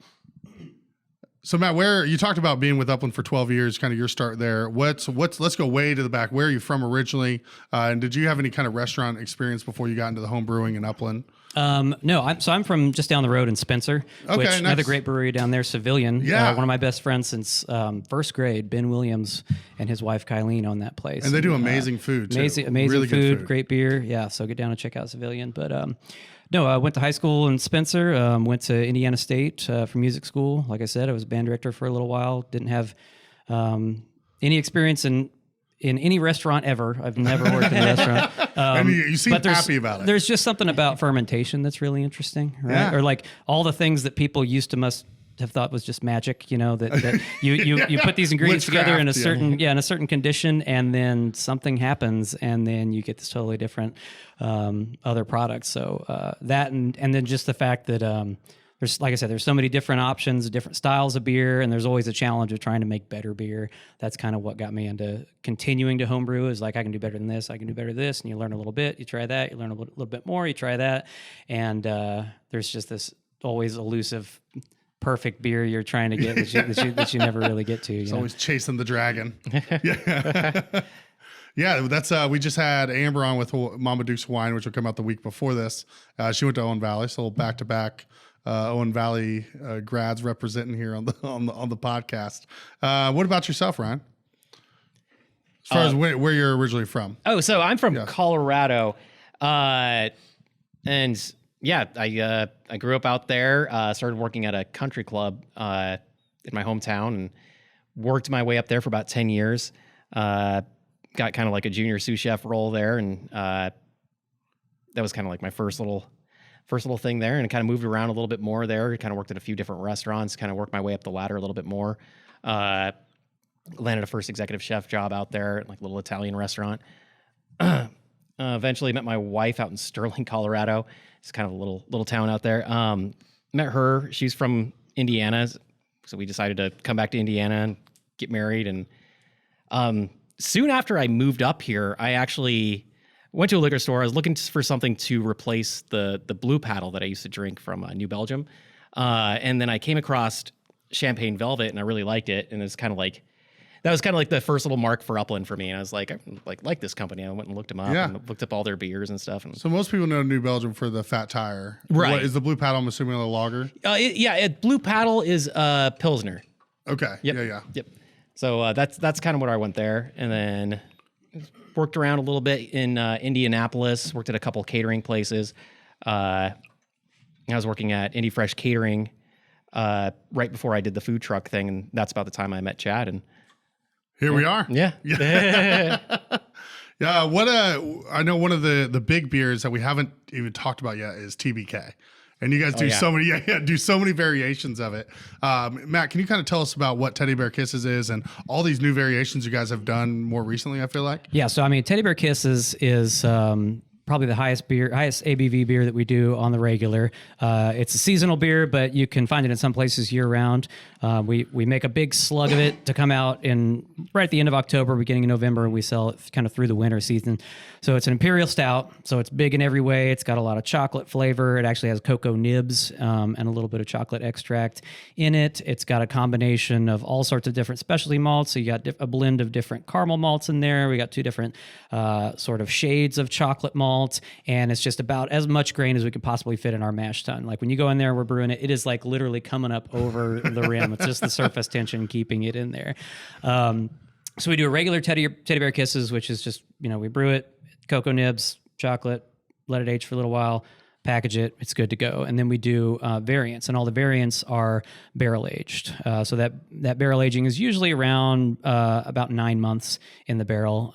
B: So Matt, where you talked about being with Upland for 12 years, kind of your start there. Let's go way to the back. Where are you from originally? And did you have any kind of restaurant experience before you got into the home brewing in Upland?
A: No, I'm from just down the road in Spencer, another great brewery down there, Civilian.
B: Yeah.
A: One of my best friends since first grade, Ben Williams and his wife Kylene own that place.
B: And they do amazing food too.
A: Amazing
B: really
A: food, great beer. Yeah, so get down and check out Civilian. But no, I went to high school in Spencer, went to Indiana State for music school. Like I said, I was band director for a little while. Didn't have any experience in any restaurant ever. I've never worked in a restaurant.
B: And you seem happy about it.
A: There's just something about fermentation that's really interesting, right?
B: Yeah.
A: Or like all the things that people used to must have thought was just magic, that you put these ingredients together in a certain condition, and then something happens, and then you get this totally different other product. So that and then just the fact that there's, like I said, there's so many different options, different styles of beer, and there's always a challenge of trying to make better beer. That's kind of what got me into continuing to homebrew, is like, I can do better than this, I can do better than this, and you learn a little bit, you try that, you learn a little bit more, you try that, and there's just this always elusive, perfect beer you're trying to get that you never really get to.
B: It's always chasing the dragon. Yeah. Yeah, that's we just had Amber on with Mama Duke's Wine, which will come out the week before this. She went to Owen Valley, so back-to-back Owen Valley grads representing here on the podcast. What about yourself, Ryan? As far as where you're originally from.
D: Oh, so I'm from Colorado, and yeah, I grew up out there. Started working at a country club in my hometown, and worked my way up there for about 10 years. Got kind of like a junior sous chef role there, and that was kind of like my first little thing there, and kind of moved around a little bit more there. Kind of worked at a few different restaurants. Kind of worked my way up the ladder a little bit more. Landed a first executive chef job out there, like a little Italian restaurant. Eventually met my wife out in Sterling, Colorado. It's kind of a little town out there. Met her. She's from Indiana, so we decided to come back to Indiana and get married. And soon after I moved up here, I actually went to a liquor store. I was looking for something to replace the Blue Paddle that I used to drink from New Belgium. And then I came across Champagne Velvet, and I really liked it. And it's kind of like, that was kind of like the first little mark for Upland for me. And I was like, I like this company. I went and looked them up and looked up all their beers and stuff. And
B: so most people know New Belgium for the Fat Tire.
D: Right.
B: What, is the Blue Paddle, I'm assuming, a lager?
D: Blue Paddle is Pilsner.
B: Okay.
D: Yep. Yep. So that's kind of where I went there. And then worked around a little bit in Indianapolis, worked at a couple catering places. I was working at Indie Fresh Catering right before I did the food truck thing. And that's about the time I met Chad. And
B: here we are.
D: Yeah.
B: Yeah. I know one of the big beers that we haven't even talked about yet is TBK. And you guys do so many variations of it. Matt, can you kind of tell us about what Teddy Bear Kisses is and all these new variations you guys have done more recently, I feel like?
A: Yeah, so I mean, Teddy Bear Kisses is probably the highest ABV beer that we do on the regular. It's a seasonal beer, but you can find it in some places year round. We make a big slug of it to come out right at the end of October, beginning of November, and we sell it kind of through the winter season. So it's an imperial stout, so it's big in every way. It's got a lot of chocolate flavor. It actually has cocoa nibs and a little bit of chocolate extract in it. It's got a combination of all sorts of different specialty malts. So you got a blend of different caramel malts in there. We got two different sort of shades of chocolate malt, and it's just about as much grain as we could possibly fit in our mash tun. Like when you go in there, we're brewing it, it is like literally coming up over the rim. It's just the surface tension keeping it in there. So we do a regular Teddy Bear Kisses, which is just, we brew it, cocoa nibs, chocolate, let it age for a little while, package it, it's good to go. And then we do variants, and all the variants are barrel aged. So that barrel aging is usually around about 9 months in the barrel.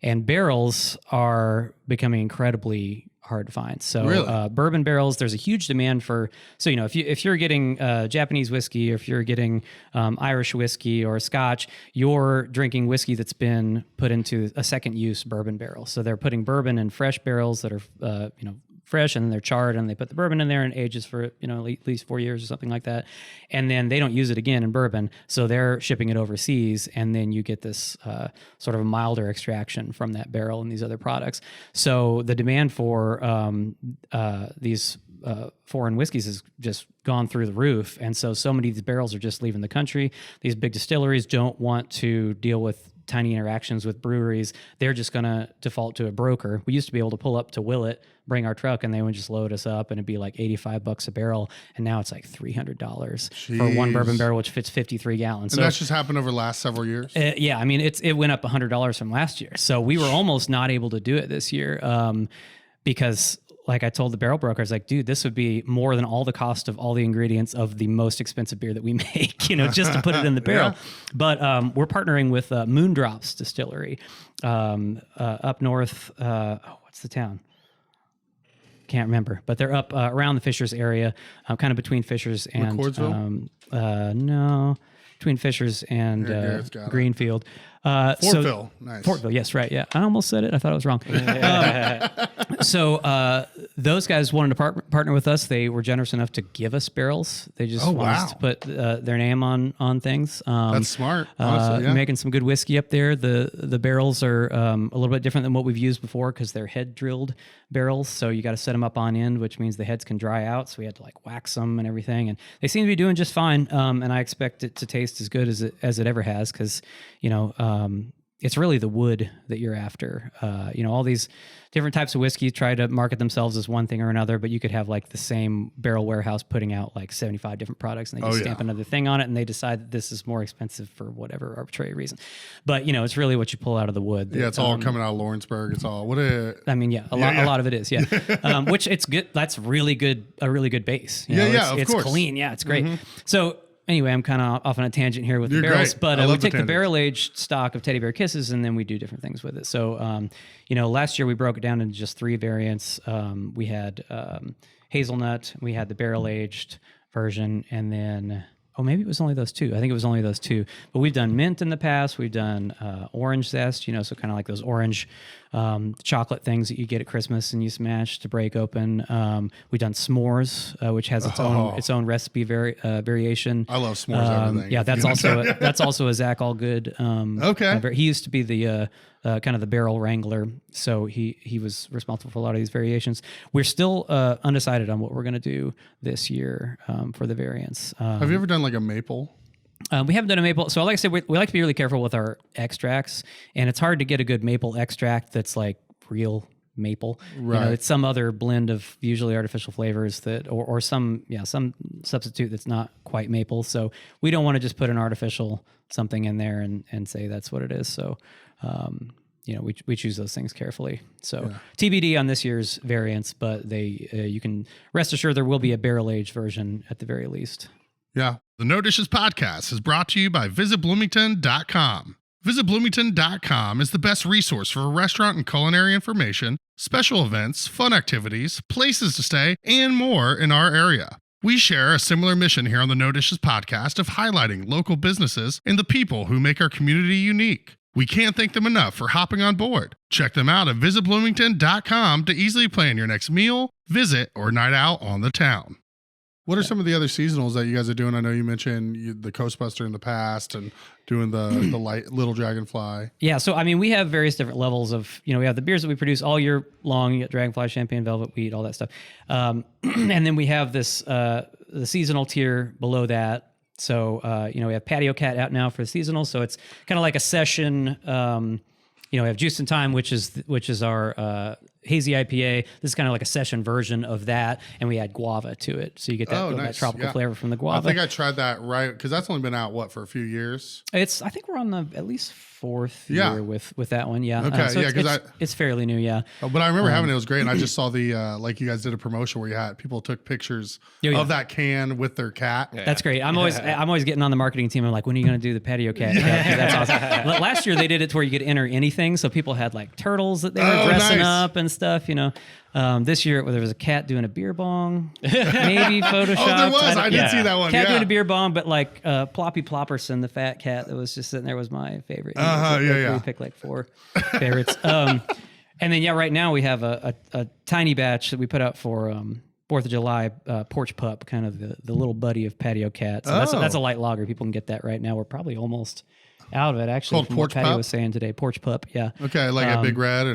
A: And barrels are becoming incredibly hard to find. So
B: really?
A: Bourbon barrels, there's a huge demand for, so, if you're getting Japanese whiskey, or if you're getting Irish whiskey or Scotch, you're drinking whiskey that's been put into a second use bourbon barrel. So they're putting bourbon in fresh barrels that are, fresh, and then they're charred, and they put the bourbon in there and ages for, at least 4 years or something like that. And then they don't use it again in bourbon. So they're shipping it overseas, and then you get this sort of a milder extraction from that barrel and these other products. So the demand for these foreign whiskeys has just gone through the roof. And so many of these barrels are just leaving the country. These big distilleries don't want to deal with tiny interactions with breweries. They're just going to default to a broker. We used to be able to pull up to Willet, bring our truck, and they would just load us up, and it'd be like $85 a barrel. And now it's like $300 for one bourbon barrel, which fits 53 gallons.
B: And that's just happened over the last several years?
A: Yeah. I mean, it went up $100 from last year. So we were almost not able to do it this year because, like I told the barrel broker, I was like, dude, this would be more than all the cost of all the ingredients of the most expensive beer that we make, just to put it in the barrel. Yeah. But we're partnering with Moondrops Distillery up north. What's the town? Can't remember, but they're up around the Fishers area, kind of between Fishers and between Fishers and Greenfield.
B: Fortville, nice.
A: Fortville, yes, right, yeah. I almost said it. I thought I was wrong. So those guys wanted to partner with us. They were generous enough to give us barrels. They just wanted us to put their name on things.
B: That's smart. Honestly,
A: making some good whiskey up there. The barrels are a little bit different than what we've used before because they're head drilled barrels. So you got to set them up on end, which means the heads can dry out. So we had to wax them and everything. And they seem to be doing just fine. And I expect it to taste as good as it ever has because, it's really the wood that you're after. All these different types of whiskey try to market themselves as one thing or another, but you could have like the same barrel warehouse putting out like 75 different products, and they just stamp another thing on it, and they decide that this is more expensive for whatever arbitrary reason. But it's really what you pull out of the wood. That,
B: it's all coming out of Lawrenceburg. It's all a
A: lot of it is, which it's good. That's really good, a really good base. It's
B: course.
A: Clean. Yeah, it's great. Mm-hmm. So anyway, I'm kind of off on a tangent here with
B: You're
A: the barrels,
B: great.
A: but we take the barrel-aged stock of Teddy Bear Kisses, and then we do different things with it. So, last year we broke it down into just 3 variants. We had hazelnut, we had the barrel-aged version, and then, maybe it was only those 2. I think it was only those 2. But we've done mint in the past. We've done orange zest, so kind of like those orange chocolate things that you get at Christmas and you smash to break open. We've done s'mores, which has its own recipe variation.
B: I love s'mores everything.
A: Yeah, that's also a Zach Allgood. Okay, he used to be the kind of the barrel wrangler, so he was responsible for a lot of these variations. We're still undecided on what we're going to do this year for the variants.
B: Have you ever done like a maple?
A: We haven't done a maple. So like I said, we like to be really careful with our extracts, and it's hard to get a good maple extract that's like real maple.
B: Right.
A: It's some other blend of usually artificial flavors that, or some substitute that's not quite maple. So we don't want to just put an artificial something in there and say that's what it is. So, we choose those things carefully. So TBD on this year's variants, but you can rest assured there will be a barrel-aged version at the very least.
B: Yeah. The No Dishes podcast is brought to you by visitbloomington.com. VisitBloomington.com is the best resource for restaurant and culinary information, special events, fun activities, places to stay, and more in our area. We share a similar mission here on the No Dishes podcast of highlighting local businesses and the people who make our community unique. We can't thank them enough for hopping on board. Check them out at visitbloomington.com to easily plan your next meal, visit, or night out on the town. What are some of the other seasonals that you guys are doing? I know you mentioned the Coastbuster in the past and doing the light Little Dragonfly.
A: Yeah, so I mean, we have various different levels of, we have the beers that we produce all year long. You get Dragonfly, Champagne, Velvet, Wheat, all that stuff. And then we have this, the seasonal tier below that. So, we have Patio Cat out now for the seasonal. So it's kind of like a session. We have Juice in Time, which is our hazy IPA. This is kind of like a session version of that, and we add guava to it, so you get that tropical flavor from the guava.
B: I think I tried that because that's only been out for a few years.
A: I think we're on the at least 4th year with that one. Yeah.
B: Okay.
A: So it's fairly new. Yeah.
B: But I remember having it was great, and I just saw the like you guys did a promotion where you had people took pictures of that can with their cat.
A: Yeah. That's great. I'm always getting on the marketing team. I'm like, when are you going to do the Patio Cat? That's awesome. Last year they did it to where you could enter anything, so people had like turtles that they were dressing up and stuff. This year there was a cat doing a beer bong, maybe photoshopped.
B: Oh, there was. I did see that one.
A: Cat doing a beer bong, but like Ploppy Plopperson, the fat cat that was just sitting there, was my favorite. We picked like 4 favorites. And then right now we have a tiny batch that we put out for 4th of July, Porch Pup, kind of the little buddy of Patio Cat. So that's a light lager. People can get that right now. We're probly almost out of it, actually.
B: Called Porch
A: Patty
B: Pup?
A: was saying today, Porch Pup. Yeah.
B: Okay, like a Big Red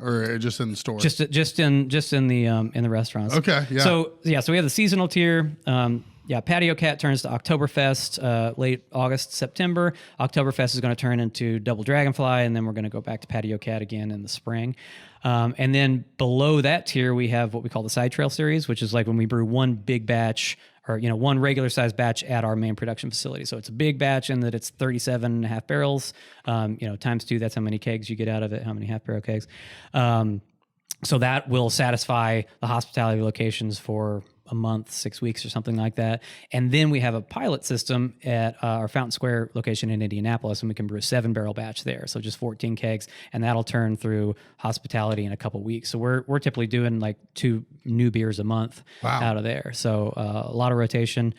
B: or just in the store.
A: Just in the restaurants.
B: Okay. Yeah.
A: So we have the seasonal tier. Patio Cat turns to Oktoberfest late August, September. Oktoberfest is going to turn into Double Dragonfly, and then we're going to go back to Patio Cat again in the spring. And then below that tier, we have what we call the Side Trail series, which is like when we brew one big batch or one regular size batch at our main production facility. So it's a big batch in that it's 37 and a half barrels. Times 2, that's how many kegs you get out of it, how many half barrel kegs. So that will satisfy the hospitality locations for a month, 6 weeks or something like that. And then we have a pilot system at our Fountain Square location in Indianapolis, and we can brew a 7-barrel batch there. So just 14 kegs, and that'll turn through hospitality in a couple weeks. So we're typically doing like 2 new beers a month out of there. So a lot of rotation,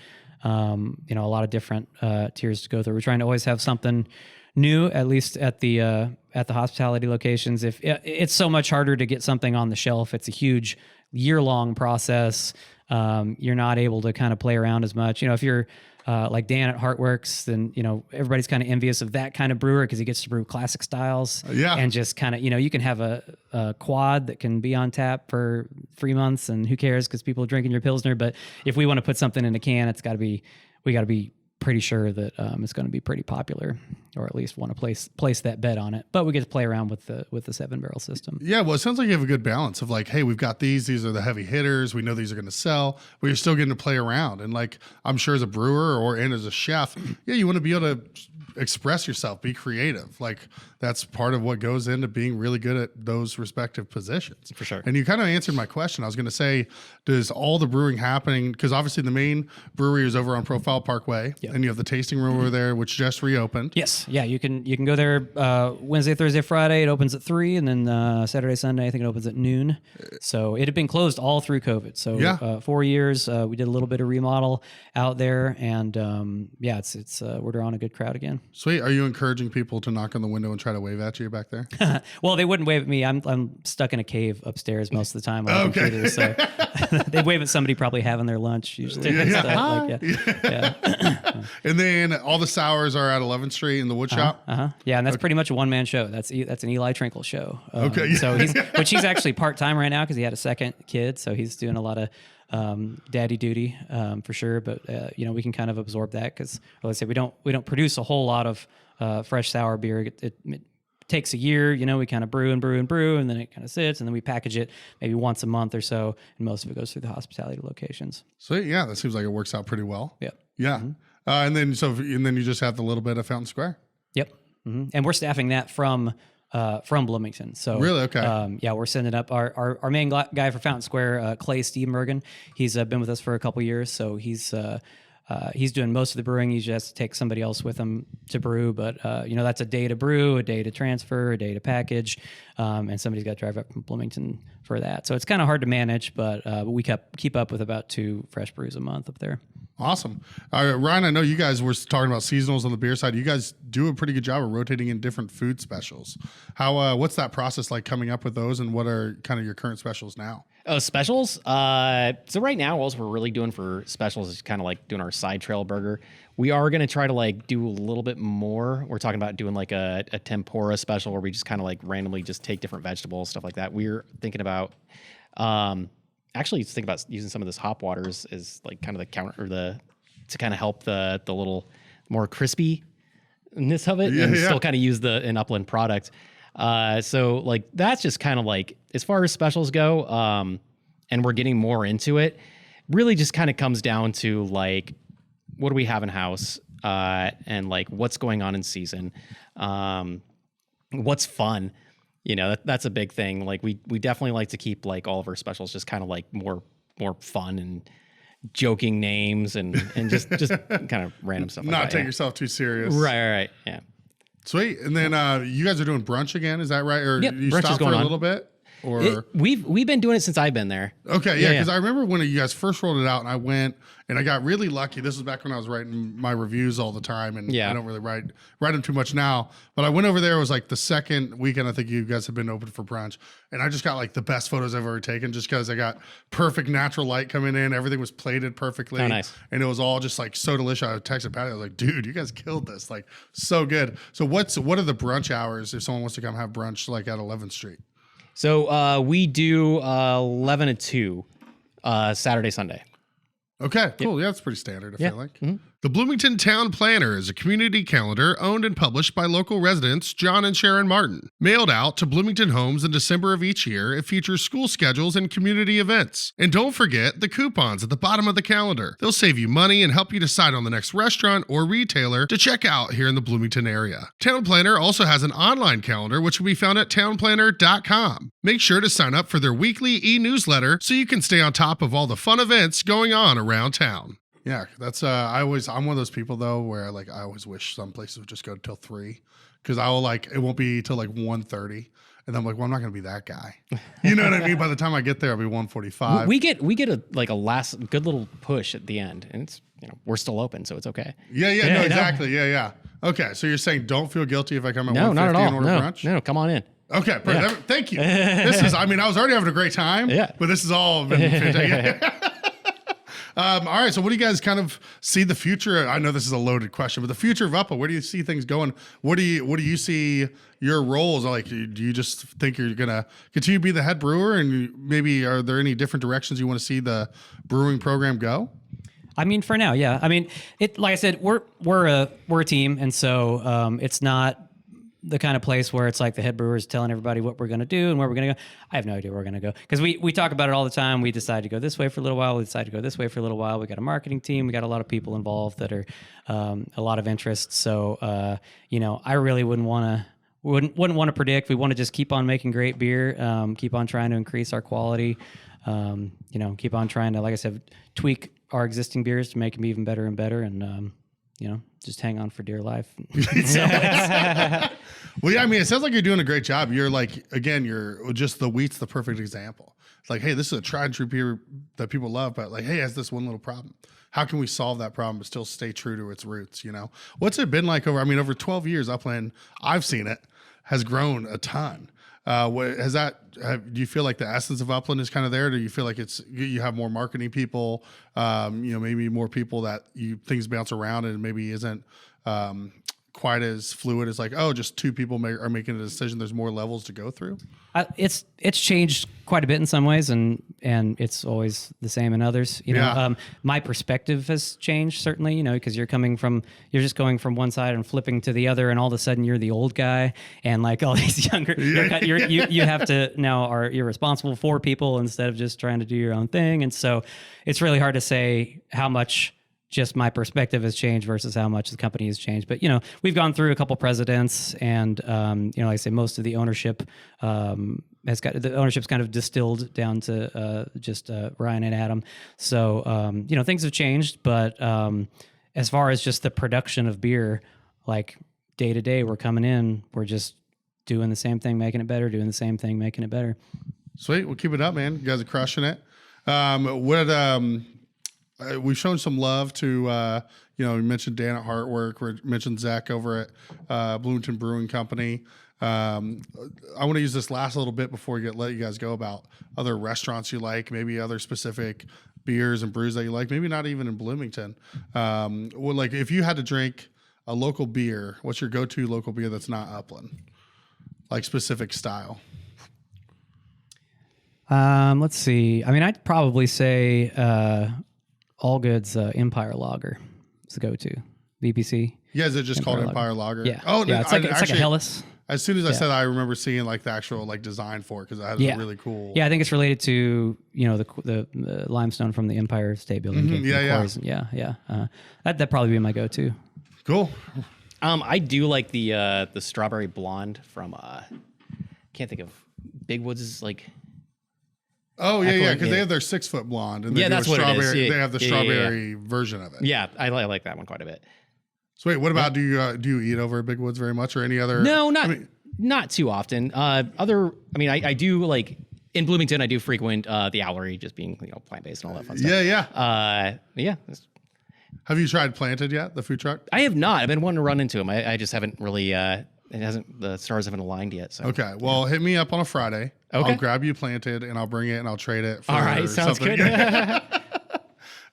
A: a lot of different tiers to go through. We're trying to always have something new, at least at the hospitality locations. If it's so much harder to get something on the shelf, it's a huge year-long process. You're not able to kind of play around as much. If you're like Dan at Heartworks, then everybody's kind of envious of that kind of brewer because he gets to brew classic styles. And just kind of you can have a quad that can be on tap for 3 months, and who cares because people are drinking your Pilsner. But if we want to put something in a can, we got to be pretty sure that it's going to be pretty popular. or at least want to place that bet on it. But we get to play around with the 7-barrel system.
B: Yeah, well, it sounds like you have a good balance of like, hey, we've got these are the heavy hitters. We know these are going to sell, but you're still getting to play around. And like, I'm sure as a brewer and as a chef, yeah, you want to be able to express yourself, be creative. Like that's part of what goes into being really good at those respective positions.
D: For sure.
B: And you kind of answered my question. I was going to say, does all the brewing happening, because obviously the main brewery is over on Profile Parkway, and you have the tasting room over there, which just reopened.
A: Yes. Yeah. You can go there Wednesday, Thursday, Friday. It opens at 3, and then Saturday, Sunday, I think it opens at noon. So it had been closed all through COVID. So 4 years, we did a little bit of remodel out there, and it's we're drawing a good crowd again.
B: Sweet. Are you encouraging people to knock on the window and try to wave at you back there?
A: Well, they wouldn't wave at me. I'm stuck in a cave upstairs most of the time on the computer, so they wave at somebody probably having their lunch usually.
B: Yeah. And then all the sours are at 11th Street in the wood shop.
A: Yeah, and that's pretty much a one-man show. That's an Eli Trinkle show.
B: Okay.
A: So he's actually part-time right now because he had a second kid, so he's doing a lot of daddy duty for sure. But we can kind of absorb that because, let's say we don't produce a whole lot of fresh sour beer. It takes a year. We kind of brew, and then it kind of sits, and then we package it maybe once a month or so, and most of it goes through the hospitality locations.
B: Sweet. Yeah, that seems like it works out pretty well.
A: Yep.
B: Yeah. Mm-hmm. And then you just have the little bit of Fountain Square.
A: Yep. Mm-hmm. And we're staffing that from Bloomington. So
B: really, okay.
A: We're sending up our main guy for Fountain Square, Clay Stevenbergen. He's been with us for a couple years, so he's doing most of the brewing. He just has to take somebody else with him to brew, but that's a day to brew, a day to transfer, a day to package, and somebody's got to drive up from Bloomington for that. So it's kind of hard to manage, but we keep up with about 2 fresh brews a month up there.
B: Awesome. Ryan, I know you guys were talking about seasonals on the beer side. You guys do a pretty good job of rotating in different food specials. What's that process like coming up with those, and what are kind of your current specials now?
D: Oh, specials? So right now, all we're really doing for specials is kind of like doing our side trail burger. We are going to try to like do a little bit more. We're talking about doing like a tempura special where we just kind of like randomly just take different vegetables, stuff like that. We're thinking about... actually think about using some of this hop waters as like kind of the counter or to kind of help the little more crispiness of it and still kind of use an Upland product. So like that's just kind of like as far as specials go, and we're getting more into it, really just kind of comes down to like what do we have in house, and like what's going on in season, what's fun. That's a big thing. Like we definitely like to keep like all of our specials just kind of like more fun and joking names and just kind of random stuff.
B: Not take yourself too serious.
D: Right. Yeah.
B: Sweet. And then you guys are doing brunch again, is that right? Or
D: yep,
B: you
D: brunch
B: stopped
D: is going
B: for a
D: on.
B: little bit? Or
D: we've been doing it since I've been there.
B: Okay, yeah, because I remember when you guys first rolled it out, and I went and I got really lucky. This was back when I was writing my reviews all the time, and I don't really write them too much now. But I went over there. It was like the second weekend I think you guys have been open for brunch, and I just got like the best photos I've ever taken, just because I got perfect natural light coming in. Everything was plated perfectly.
D: Oh, nice.
B: And it was all just like so delicious. I texted Patty. I was like, dude, you guys killed this. Like so good. So what are the brunch hours if someone wants to come have brunch like at 11th Street?
D: So we do 11 to 2 Saturday, Sunday.
B: Okay, cool. Yeah, that's pretty standard, I feel like.
D: Mm-hmm.
B: The Bloomington Town Planner is a community calendar owned and published by local residents John and Sharon Martin. Mailed out to Bloomington homes in December of each year, it features school schedules and community events. And don't forget the coupons at the bottom of the calendar. They'll save you money and help you decide on the next restaurant or retailer to check out here in the Bloomington area. Town Planner also has an online calendar which can be found at townplanner.com. Make sure to sign up for their weekly e-newsletter so you can stay on top of all the fun events going on around town. Yeah, that's I'm one of those people though where like I always wish some places would just go till 3 because I will like it won't be till like 1:30 and then I'm like, well, I'm not gonna be that guy. You know what I mean? By the time I get there, I'll be 1:45.
D: We get a last good little push at the end, and it's we're still open, so it's okay.
B: Yeah, exactly. Yeah. Okay, so you're saying don't feel guilty if I come at 1:50
D: not at all.
B: and order brunch?
D: No, come on in.
B: Okay, thank you. This is I was already having a great time.
D: Yeah,
B: but this has all been fantastic. All right, so what do you guys kind of see the future? I know this is a loaded question, but the future of Upland, where do you see things going? What do you see your roles? Like, do you just think you're going to continue to be the head brewer, and maybe are there any different directions you want to see the brewing program go?
A: I mean, for now, yeah. I mean, like I said, we're a team, and so it's not the kind of place where it's like the head brewer is telling everybody what we're going to do and where we're going to go. I have no idea where we're going to go because we talk about it all the time. We decide to go this way for a little while. We decide to go this way for a little while. We got a marketing team. We got a lot of people involved that are a lot of interest. So I really wouldn't want to predict. We want to just keep on making great beer. Keep on trying to increase our quality. Keep on trying to, like I said, tweak our existing beers to make them even better and better. And just hang on for dear life.
B: Well, yeah, I mean, it sounds like you're doing a great job. You're like, again, you're just the wheat's the perfect example. It's like, hey, this is a tried and true beer that people love, but like, hey, it has this one little problem. How can we solve that problem but still stay true to its roots? What's it been like over 12 years? Upland, I've seen it, has grown a ton. Do you feel like the essence of Upland is kind of there? Do you feel like you have more marketing people, maybe more people that things bounce around and maybe isn't quite as fluid as like, oh, just two people are making a decision. There's more levels to go through.
A: It's changed quite a bit in some ways, and it's always the same in others. My perspective has changed certainly. Because you're just going from one side and flipping to the other, and all of a sudden you're the old guy, and like all these younger, you have to now you're responsible for people instead of just trying to do your own thing, and so it's really hard to say how much just my perspective has changed versus how much the company has changed. But, we've gone through a couple presidents and, like I say, most of the ownership ownership's kind of distilled down to just Ryan and Adam. So, things have changed, but as far as just the production of beer, like day to day, we're coming in, we're just doing the same thing, making it better, doing the same thing, making it better.
B: Sweet. We'll keep it up, man. You guys are crushing it. We've shown some love to, we mentioned Dan at Heartwork. We mentioned Zach over at Bloomington Brewing Company. I want to use this last little bit before we let you guys go about other restaurants you like, maybe other specific beers and brews that you like, maybe not even in Bloomington. Like if you had to drink a local beer, what's your go-to local beer that's not Upland? Like specific style?
A: Let's see. I mean, I'd probably say Allgood's Empire Lager is the go-to. VPC.
B: Yeah, is it just
A: Empire
B: called Empire Lager?
A: Yeah.
B: Oh,
A: yeah. It's like a Helles.
B: As soon as I said that, I remember seeing like the actual like design for it because it has a really cool.
A: Yeah, I think it's related to the limestone from the Empire State Building.
B: Mm-hmm.
A: Yeah. That'd probably be my go-to.
B: Cool.
D: I do like the strawberry blonde from can't think of Big Woods like.
B: Oh yeah, because they have their 6 foot blonde, and they
D: that's what it is.
B: They have the strawberry version of it.
D: Yeah, I like that one quite a bit.
B: So wait, what about do you eat over at Big Woods very much, or any other?
D: No, not too often. I do like in Bloomington. I do frequent the Owlery, just being plant based and all that fun stuff.
B: Yeah. Have you tried Planted yet? The food truck?
D: I have not. I've been wanting to run into them. I just haven't really. The stars haven't aligned yet. So
B: okay, well, hit me up on a Friday. Okay. I'll grab you Planted and I'll bring it and I'll trade it. For
D: all right, sounds
B: something.
D: good.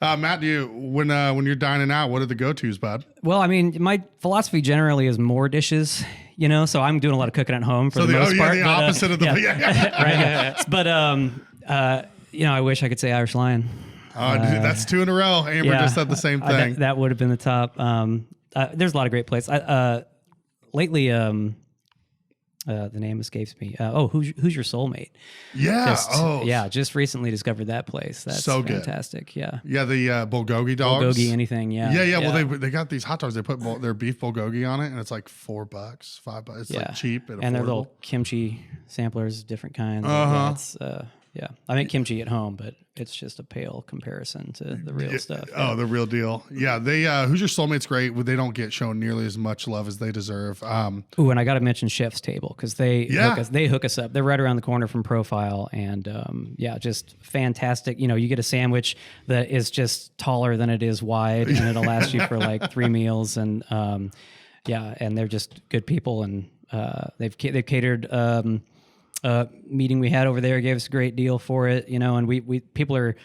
B: Matt, when you're dining out, what are the go-tos, bud?
A: Well, I mean, my philosophy generally is more dishes, so I'm doing a lot of cooking at home for the most part.
B: The opposite of the
A: right. But I wish I could say Irish Lion.
B: Dude, that's 2 in a row. Amber just said the same thing.
A: That would have been the top. There's a lot of great places. Lately, the name escapes me. Who's Your Soulmate?
B: Yeah.
A: Just recently discovered that place. That's
B: so
A: fantastic.
B: Good. Yeah, the bulgogi dogs.
A: Bulgogi anything. Yeah.
B: Yeah. Well, they got these hot dogs. They put their beef bulgogi on it, and it's like $4, $5. It's like cheap and
A: their little kimchi samplers, different kinds. I make kimchi at home, but it's just a pale comparison to the real stuff.
B: Oh, the real deal. Yeah, they Who's Your Soulmate's great. They don't get shown nearly as much love as they deserve. And
A: I got to mention Chef's Table because they hook us up. They're right around the corner from Profile, and just fantastic. You get a sandwich that is just taller than it is wide, and it'll last you for like 3 meals. And and they're just good people, and they've catered. Meeting we had over there gave us a great deal for it, and we people are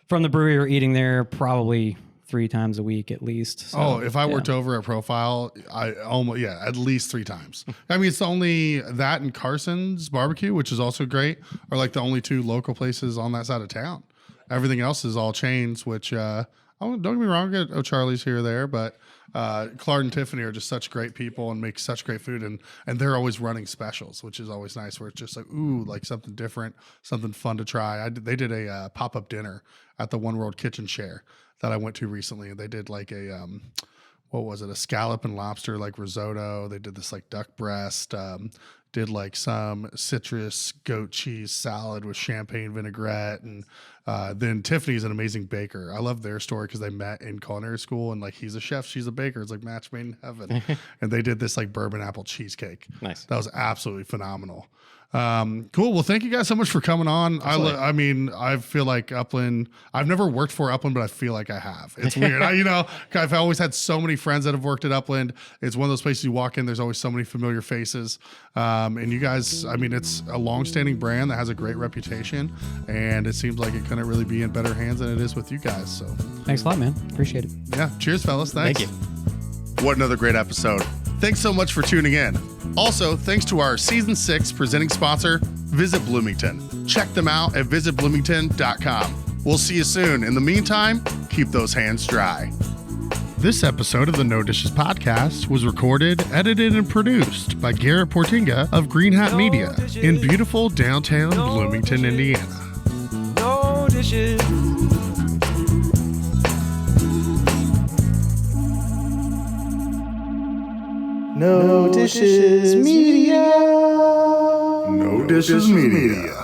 A: from the brewery are eating there probably 3 times a week at least. So,
B: if I worked over at Profile, at least 3 times. I mean, it's only that and Carson's Barbecue, which is also great, are like the only 2 local places on that side of town. Everything else is all chains, which don't get me wrong, I get O'Charlie's here or there, but Clark and Tiffany are just such great people and make such great food, and they're always running specials, which is always nice, where it's just like, ooh, like something different, something fun to try. They did a pop-up dinner at the One World Kitchen Share that I went to recently, and they did like a what was it, a scallop and lobster like risotto. They did this like duck breast, did like some citrus goat cheese salad with champagne vinaigrette. And then Tiffany's an amazing baker. I love their story because they met in culinary school, and like he's a chef, she's a baker. It's like match made in heaven. And they did this like bourbon apple cheesecake.
D: Nice.
B: That was absolutely phenomenal. Cool. Well, thank you guys so much for coming on. I mean, I feel like Upland, I've never worked for Upland, but I feel like I have. It's weird. I've always had so many friends that have worked at Upland. It's one of those places you walk in, there's always so many familiar faces. And you guys, I mean, it's a long-standing brand that has a great reputation, and it seems like it couldn't really be in better hands than it is with you guys. So
A: thanks a lot, man. Appreciate it.
B: Yeah. Cheers, fellas. Thanks.
D: Thank you.
B: What another great episode. Thanks so much for tuning in. Also, thanks to our Season 6 presenting sponsor, Visit Bloomington. Check them out at visitbloomington.com. We'll see you soon. In the meantime, keep those hands dry. This episode of the No Dishes Podcast was recorded, edited, and produced by Garrett Portinga of Green Hat Media in beautiful downtown Bloomington, Indiana.
C: No dishes.
E: No Dishes Media.
B: No Dishes Media.